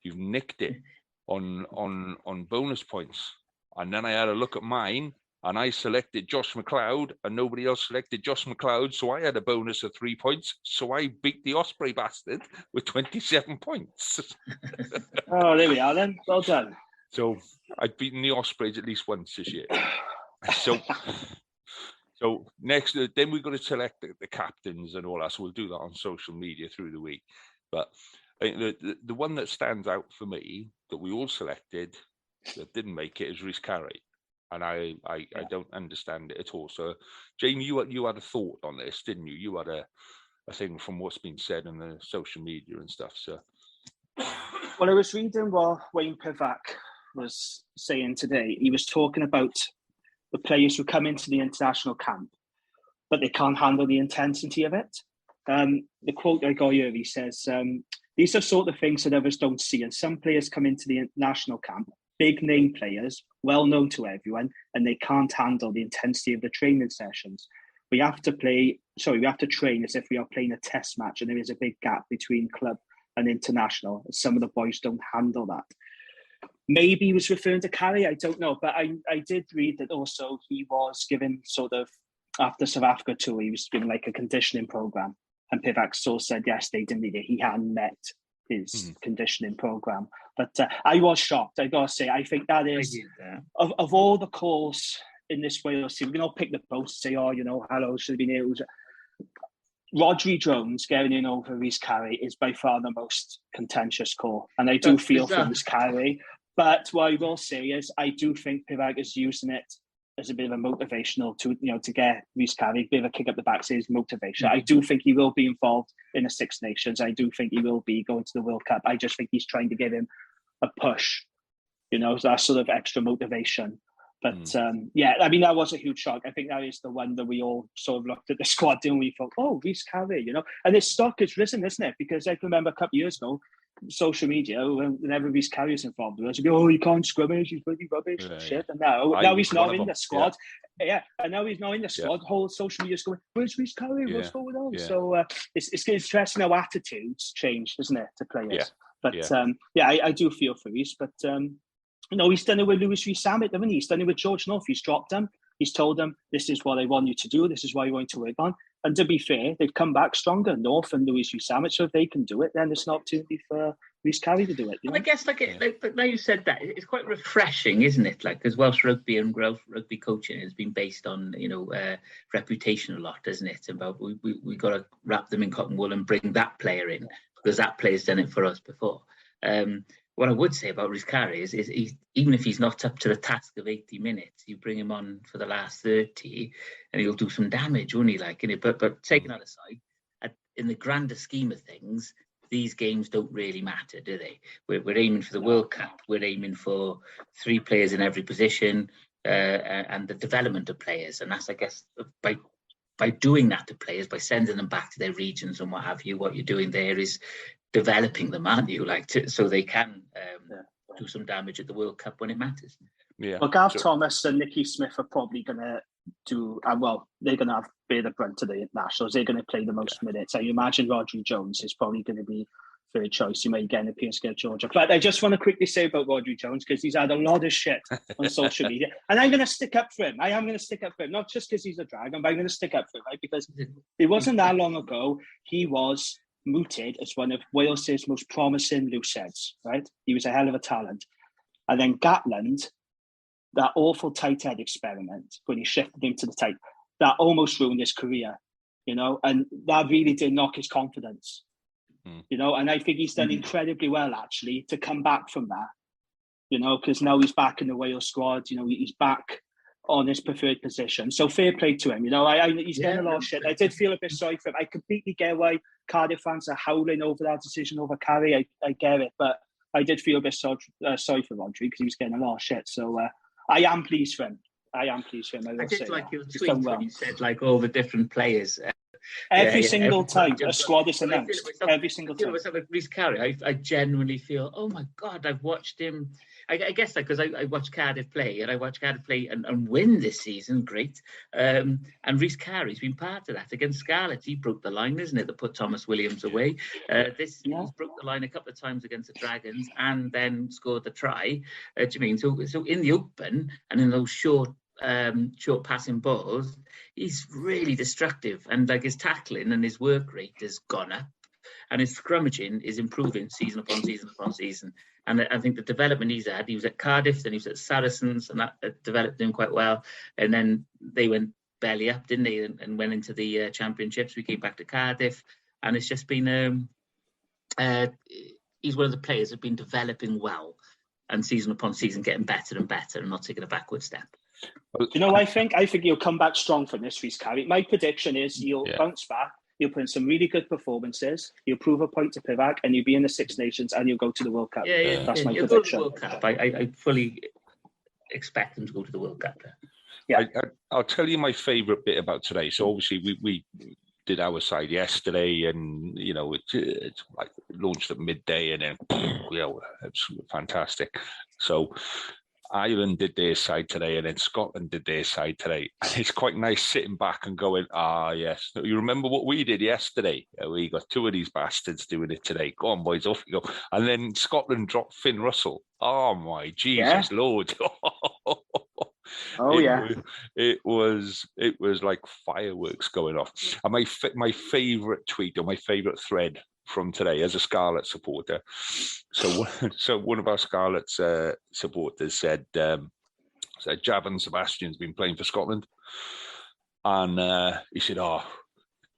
You've nicked it on bonus points. And then I had a look at mine, and I selected Josh McLeod, and nobody else selected Josh McLeod, so I had a bonus of 3 points. So I beat the Osprey bastard with 27 points. Oh, there we are then. Well done. So I've beaten the Ospreys at least once this year. So next, then we've got to select the captains and all that. So we'll do that on social media through the week. But I think the one that stands out for me that we all selected that didn't make it is Rhys Carey. And I don't understand it at all. So, Jamie, you had a thought on this, didn't you? You had a thing from what's been said on the social media and stuff. So, well, I was reading what Wayne Pivac was saying today. He was talking about the players who come into the international camp, but they can't handle the intensity of it. The quote I got here, he says, "These are sort of things that others don't see, and some players come into the national camp big name players, well known to everyone, and they can't handle the intensity of the training sessions. We have to train as if we are playing a test match, and there is a big gap between club and international. Some of the boys don't handle that. Maybe he was referring to Carey, I don't know. But I did read that also he was given sort of, after South Africa tour, he was given like a conditioning program. And Pivac so said yesterday, didn't he, that he hadn't met his conditioning program. But I was shocked, I gotta say. I think that is, of all the calls in this Wales team, we can all pick the post and say, oh, you know, hello, should have been here. Rodri Jones getting in over Rhys Carey is by far the most contentious call. And I do feel for Rhys Carey. But what I will say is I do think Pivac is using it as a bit of a motivational to get Rhys Carey, a bit of a kick up the backside, motivation. I do think he will be involved in the Six Nations. I do think he will be going to the World Cup. I just think he's trying to give him a push, that sort of extra motivation. But I mean, that was a huge shock. I think that is the one that we all sort of looked at the squad and we thought, oh, Rhys Carey, and his stock has risen, isn't it? Because I can remember a couple of years ago, social media, whenever Rhys Carey is involved with us, oh, he can't scrimmage, he's bloody rubbish and shit. And now he's not in the squad. Yeah, and now he's not in the squad. Whole social media's going, where's Rhys Carey? What's going on? Yeah. So it's interesting how attitudes changed, isn't it, to players? Yeah. But I do feel for Rhys, but he's done it with Lewis Rees-Zammit, haven't he? He's done it with George North. He's dropped them. He's told them, this is what I want you to do. This is what I want you to work on. And to be fair, they've come back stronger, North and Lewis Rees-Zammit. So if they can do it, then it's an opportunity for Rhys Carey to do it. I guess, now you said that, it's quite refreshing, isn't it? Like, because Welsh rugby and Welsh rugby coaching has been based on, reputation a lot, isn't it? About we got to wrap them in cotton wool and bring that player in because that player's done it for us before. What I would say about Rhys Carey is even if he's not up to the task of 80 minutes, you bring him on for the last 30 and he'll do some damage, won't he? But taking that aside, in the grander scheme of things, these games don't really matter, do they? We're aiming for the World Cup. We're aiming for 3 players in every position and the development of players. And that's, I guess, by doing that to players, by sending them back to their regions and what have you, what you're doing there is developing them, aren't you? So they can do some damage at the World Cup when it matters. Yeah. Well, Gav Thomas and Nicky Smith are probably going to do, they're going to bear the brunt of the internationals. They're going to play the most minutes. I imagine Rodri Jones is probably going to be third choice. He may get an appearance against Georgia. But I just want to quickly say about Rodri Jones, because he's had a lot of shit on social media. And I'm going to stick up for him. I am going to stick up for him, not just because he's a dragon, but I'm going to stick up for him, right? Because it wasn't that long ago, he was mooted as one of Wales's most promising loose heads, right? He was a hell of a talent. And then Gatland, that awful tight head experiment, when he shifted him to the tight, that almost ruined his career, and that really did knock his confidence, and I think he's done incredibly well, actually, to come back from that, because now he's back in the Wales squad, he's back on his preferred position. So fair play to him, he's getting a lot of shit. I did feel a bit sorry for him. I completely get why Cardiff fans are howling over that decision over Carey. I get it, but I did feel a bit sorry for Rodri because he was getting a lot of shit. So I am pleased for him. I did like your tweet when you said all the different players. Every single time a squad is announced, every single time. With Rhys Carey, I genuinely feel, oh my God, I've watched him. I guess because I watched Cardiff play, and I watched Cardiff play and win this season, great. And Rhys Carey's been part of that against Scarlets. He broke the line, isn't it, that put Thomas Williams away. He's broke the line a couple of times against the Dragons and then scored the try. Do you mean? So in the open and in those short passing balls, he's really destructive, and his tackling and his work rate has gone up, and his scrummaging is improving season upon season upon season. And I think the development he's had, he was at Cardiff, then he was at Saracens, and that developed him quite well. And then they went belly up, didn't they, and went into the championships. We came back to Cardiff, and it's just been he's one of the players that's been developing well, and season upon season getting better and better, and not taking a backward step. I think he'll come back strong from this, Rhys Carey. My prediction is he'll bounce back. He'll put in some really good performances. He'll prove a point to Pivac, and he'll be in the Six Nations, and he'll go to the World Cup. That's my prediction. Go to the World Cup. I fully expect him to go to the World Cup. Yeah, I'll tell you my favourite bit about today. So obviously we did our side yesterday, and it's like launched at midday, and then it's fantastic. So Ireland did their side today, and then Scotland did their side today. And it's quite nice sitting back and going, yes. You remember what we did yesterday? We got two of these bastards doing it today. Go on, boys, off you go. And then Scotland dropped Finn Russell. Oh, my Jesus, Lord. It was like fireworks going off. And my favourite tweet or my favourite thread from today as a Scarlet supporter. So one of our Scarlet supporters said Javan Sebastian's been playing for Scotland, and he said,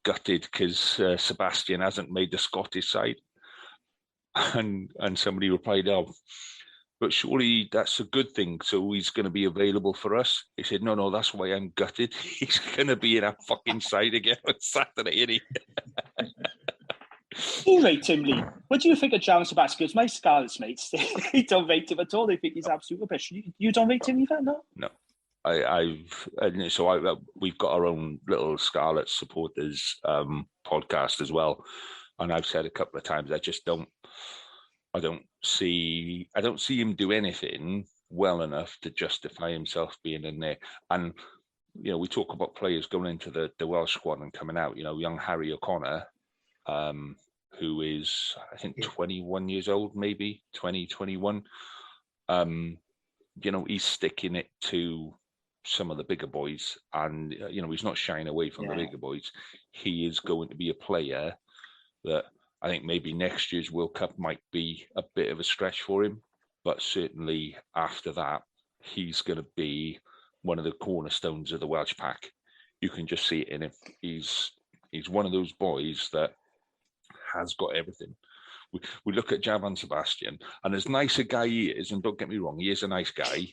gutted because Sebastian hasn't made the Scottish side, and somebody replied, but surely that's a good thing, so he's going to be available for us. He said, no, that's why I'm gutted. He's going to be in that fucking side again on Saturday, isn't he? You rate him, Lee. What do you think of Javan Sebastian? Because my Scarlets mates, they don't rate him at all. They think he's absolute rubbish. You don't rate him either, no? No. We've got our own little Scarlet supporters podcast as well, and I've said a couple of times I don't see him do anything well enough to justify himself being in there. And we talk about players going into the Welsh squad and coming out. Young Harry O'Connor, who is I think 21 years old, maybe 20, 21. He's sticking it to some of the bigger boys, and he's not shying away from the bigger boys. He is going to be a player that I think maybe next year's World Cup might be a bit of a stretch for him, but certainly after that, he's going to be one of the cornerstones of the Welsh pack. You can just see it in him. He's one of those boys that has got everything. We look at Javan Sebastian, and as nice a guy he is, and don't get me wrong, he is a nice guy,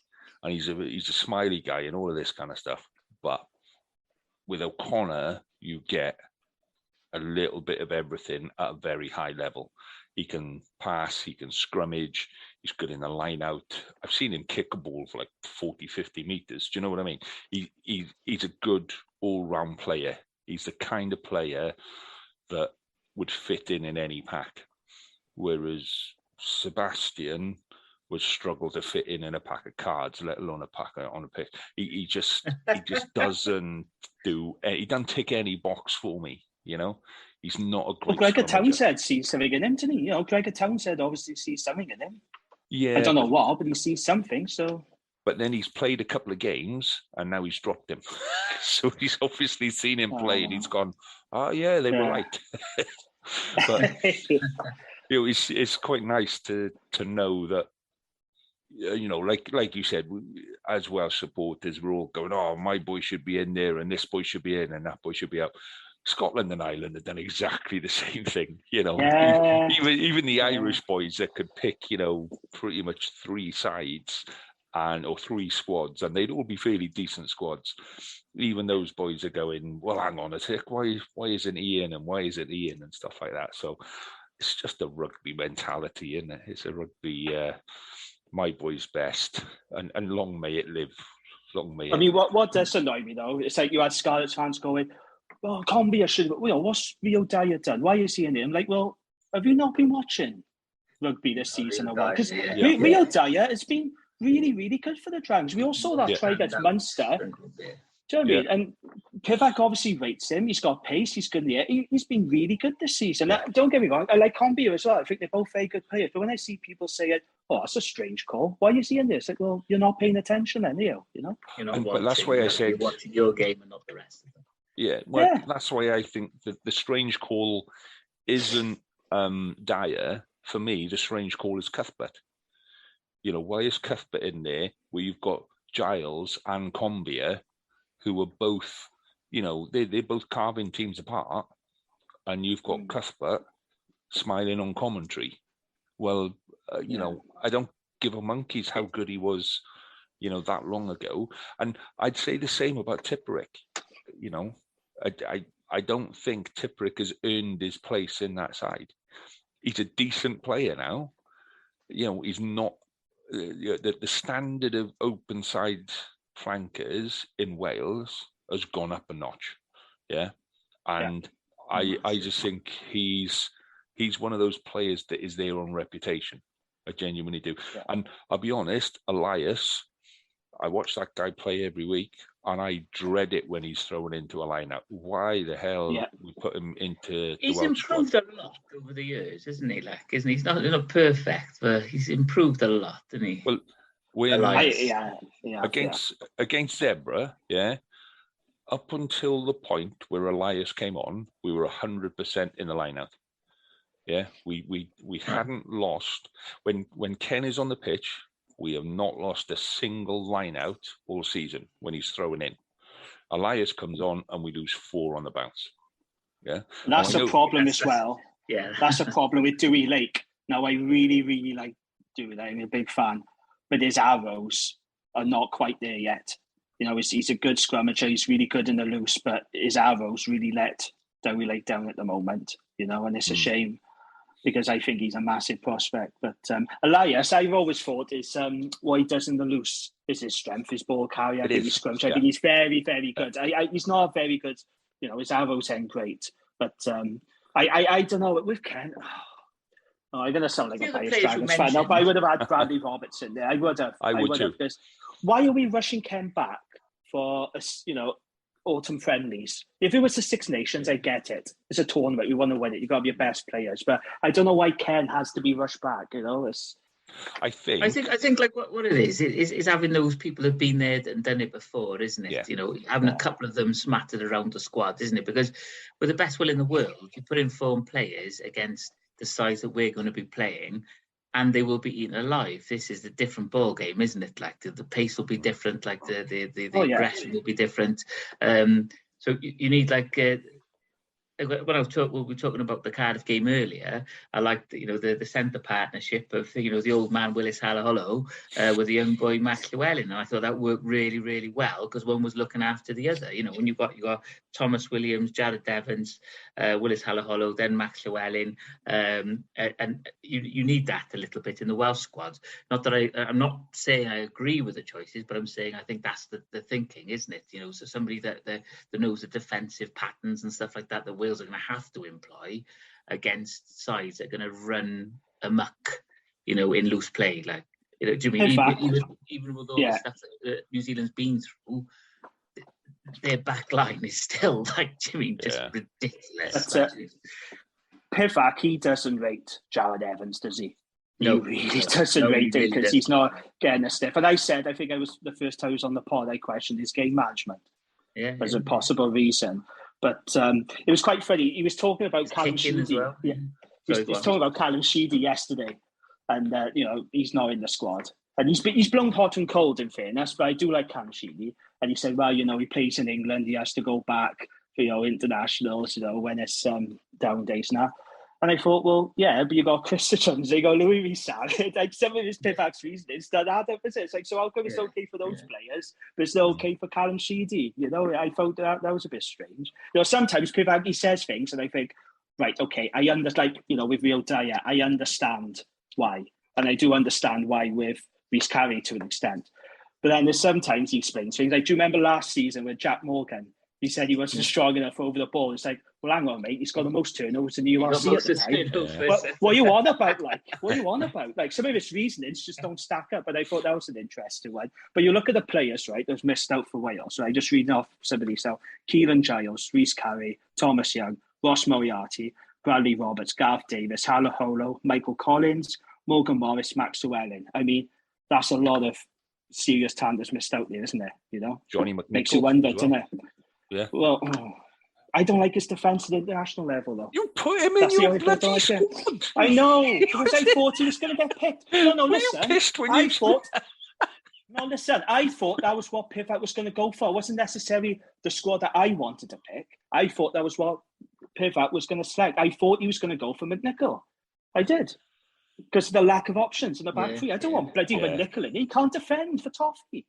and he's a smiley guy and all of this kind of stuff. But with O'Connor, you get a little bit of everything at a very high level. He can pass, he can scrummage, he's good in the line out. I've seen him kick a ball for like 40, 50 meters. Do you know what I mean? He's a good all-round player. He's the kind of player that would fit in any pack. Whereas Sebastian would struggle to fit in a pack of cards, let alone a pack on a pick. He just doesn't tick any box for me. He's not a great. Well, Gregor Townsend sees something in him, didn't he? Gregor Townsend obviously sees something in him. Yeah, I don't know what, but he sees something. So, but then he's played a couple of games and now he's dropped him. So he's obviously seen him play and he's gone, they were right. But it's quite nice to know that. Like you said, as Welsh supporters, we're all going, my boy should be in there, and this boy should be in, and that boy should be out. Scotland and Ireland have done exactly the same thing, Even the Irish boys that could pick, pretty much three sides or three squads, and they'd all be fairly decent squads. Even those boys are going, well, hang on a sec, why isn't he in, and why isn't he in, and stuff like that. So it's just a rugby mentality, isn't it? It's a rugby. My boy's best, and long may it live. Long may. I mean, what does annoy me though? It's like you had Scarlet fans going, "Well, Combia should. What's Rio Dyer done? Why is he in it?" I'm like, well, have you not been watching rugby this season or what? Because Rio Dyer has been really, really good for the Dragons. We all saw that try against Munster. Do you know what I mean? And Pivac obviously rates him. He's got pace. He's good in the air. He's been really good this season. Don't get me wrong. I like Combia as well. I think they're both very good players. But when I see people say, that's a strange call. Why is he in this? Like, well, you're not paying attention then, are you? But that's why I said... You're watching your game and not the rest of them. Yeah, that's why I think that the strange call isn't Dyer. For me, the strange call is Cuthbert. Why is Cuthbert in there where you've got Giles and Combia, who are both, they're both carving teams apart, and you've got Cuthbert smiling on commentary. Well, I don't give a monkey's how good he was, that long ago. And I'd say the same about Tipperick. I don't think Tipperick has earned his place in that side. He's a decent player now. He's not the standard of open side flankers in Wales has gone up a notch. Yeah. And I just think he's he's one of those players that is their own reputation. I genuinely do. Yeah. And I'll be honest, Elias, I watch that guy play every week, and I dread it when he's thrown into a lineup. Why the hell we put him into the He's Welsh improved squad? a lot over the years, isn't he? Like, isn't he? He's not perfect, but he's improved a lot, isn't he? Well, when against Zebra, up until the point where Elias came on, we were 100% in the lineup. Yeah, we hadn't lost when Ken is on the pitch. We have not lost a single line out all season when he's throwing in. Elias comes on and we lose 4 on the bounce. Yeah, and that's a problem as well. Yeah, that's a problem with Dewey Lake. Now, I really, really like Dewey. I'm a big fan, but his arrows are not quite there yet. You know, he's a good scrummager. He's really good in the loose, but his arrows really let Dewey Lake down at the moment. You know, and it's a shame, because I think he's a massive prospect. But Elias, I've always thought, is what he does in the loose is his strength, his ball carry. I think he's scrummager. I think he's very, very good. He's not very good, you know, his arrows ain't great. But I don't know, with Ken, I'm going to sound like a biased Dragons fan. No, but I would have had Bradley Robertson there. I would have. I would too. Because why are we rushing Ken back for, autumn friendlies? If it was the Six Nations, I get it. It's a tournament. We want to win it. You've got to be your best players. But I don't know why Ken has to be rushed back, you know? I think like what it is having those people who've been there and done it before, isn't it? Yeah. You know, having a couple of them smattered around the squad, isn't it? Because with the best will in the world, you put informed players against the size that we're going to be playing, and they will be eaten alive. This is a different ball game, isn't it? Like the pace will be different, like the aggression will be different. So you need like. When we were talking about the Cardiff game earlier, I liked the centre partnership of the old man Willis Halaholo with the young boy Max Llewellyn, and I thought that worked really, really well, because one was looking after the other. You know, when you got Thomas Williams, Jared Devons, Willis Halaholo, then Max Llewellyn, and you need that a little bit in the Welsh squad. Not that I'm not saying I agree with the choices, but I'm saying I think that's the thinking, isn't it? You know, so somebody that knows the defensive patterns and stuff like that Wales are going to have to employ against sides that are going to run amok, in loose play. Like, do you mean even with all the stuff that New Zealand's been through, their back line is still just ridiculous. Pivac, he doesn't rate Jared Evans, does he? No, he really doesn't rate him, because he's not getting a stiff. And I think I was the first time I was on the pod, I questioned his game management as a possible reason. But it was quite funny. He was talking about Callum Sheedy. Well. Yeah, he's talking about Callum Sheedy yesterday, and he's not in the squad. And he's blown hot and cold, in fairness. But I do like Callum Sheedy. And he said, well, he plays in England. He has to go back for internationals. When it's down days now. And I thought, well, yeah, but you got Chris Jones, you got Louis Rissard. Like, some of his Pivac's reasonings that add up, is it? It's like, so how come it's okay for those players, but it's not okay for Callum Sheedy? I thought that was a bit strange. Sometimes Pivac, he says things, and I think, right, okay, I understand, with Real Dyer, I understand why. And I do understand why with Rhys Carey to an extent. But then there's sometimes he explains things. Like, do you remember last season with Jack Morgan? He said he wasn't strong enough over the ball. It's like, well, hang on, mate. He's got the most turnovers in the URC. What are you on about? What are you on about? Like, some of his reasonings just don't stack up. But I thought that was an interesting one. But you look at the players, right, that's missed out for Wales. So I just reading off some of these. So Kieran Giles, Rhys Carey, Thomas Young, Ross Moriarty, Bradley Roberts, Gareth Davis, Halaholo, Michael Collins, Morgan Morris, Max Llewellyn. I mean, that's a lot of serious talent that's missed out there, isn't it? Johnny McNichol makes you wonder, doesn't it? Yeah. Well, I don't like his defence at the international level, though. You put him in your bloody squad. I know, because I thought he was going to get picked. No, listen. You pissed when you thought. No, listen. I thought that was what Pivac was going to go for. It wasn't necessarily the squad that I wanted to pick. I thought that was what Pivac was going to select. I thought he was going to go for McNichol. I did. Because of the lack of options in the back three. I don't want bloody McNichol in. He can't defend for Toffee.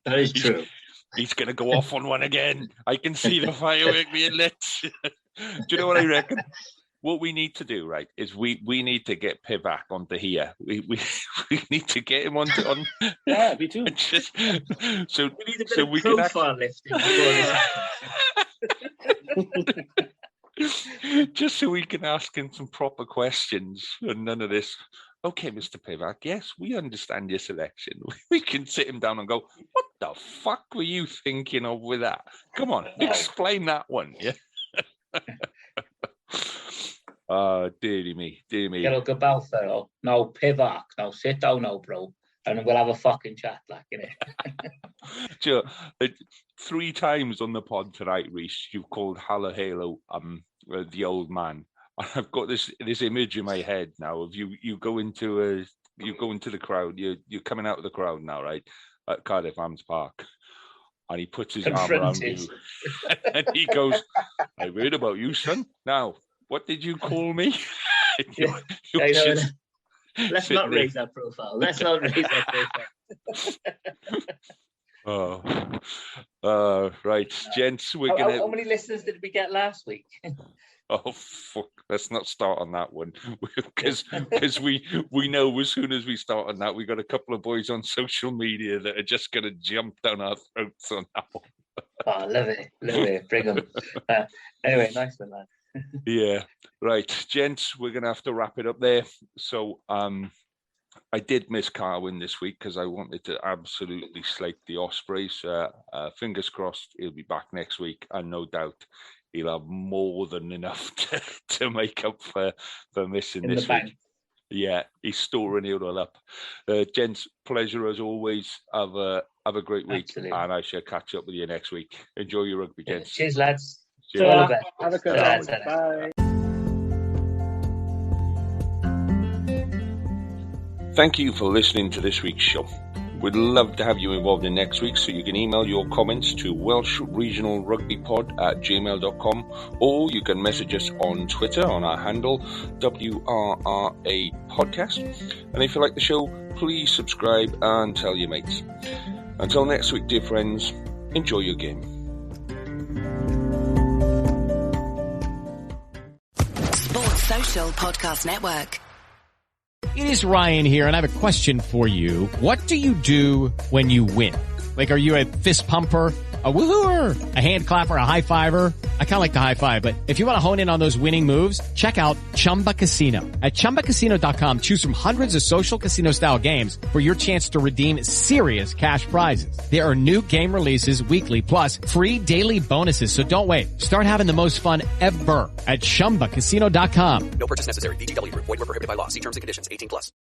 That is true. He's going to go off on one again. I can see the firework being lit. Do you know what I reckon? What we need to do, right, is we need to get Pivac onto here. We need to get him on. Yeah, we do. So we need a bit of profile lifting. Just so we can ask him some proper questions and none of this. Okay, Mr. Pivac, yes, we understand your selection. We can sit him down and go, what the fuck were you thinking of with that? Come on, explain that one. Yeah. Dearie me. Get a Balfour. No, Pivac. No, sit down now, bro. And we'll have a fucking chat, like, innit? Sure. 3 times on the pod tonight, Reece, you've called Halo the old man. I've got this image in my head now of you go into the crowd. You're coming out of the crowd now, right? At Cardiff Arms Park, and he puts his arm around you, and he goes, "I've heard about you, son. Now, what did you call me?" Let's not raise that profile. Right, gents. How many listeners did we get last week? Oh fuck! Let's not start on that one because we know as soon as we start on that, we got a couple of boys on social media that are just going to jump down our throats on that one. Oh, love it, bring them. Anyway, nice one, lad. Yeah, right, gents. We're going to have to wrap it up there. So, I did miss Carwin this week because I wanted to absolutely slate the Ospreys. Fingers crossed, he'll be back next week, and no doubt he'll have more than enough to make up for missing this week. Yeah, he's storing it all up. Gents, pleasure as always. Have a great week. Absolutely. And I shall catch up with you next week. Enjoy your rugby, gents. Cheers, lads. Cheers. All the best. Have a good one. Bye. Thank you for listening to this week's show. We'd love to have you involved in next week, so you can email your comments to welshregionalrugbypod@gmail.com, or you can message us on Twitter on our handle, WRRA Podcast. And if you like the show, please subscribe and tell your mates. Until next week, dear friends, enjoy your game. Sports Social Podcast Network. It is Ryan here, and I have a question for you. What do you do when you win? Like, are you a fist pumper, a woohooer, a hand clapper, a high fiver? I kind of like the high five, but if you want to hone in on those winning moves, check out Chumba Casino. At ChumbaCasino.com, choose from hundreds of social casino-style games for your chance to redeem serious cash prizes. There are new game releases weekly, plus free daily bonuses, so don't wait. Start having the most fun ever at ChumbaCasino.com. No purchase necessary. VGW Group. Void where prohibited by law. See terms and conditions. 18+.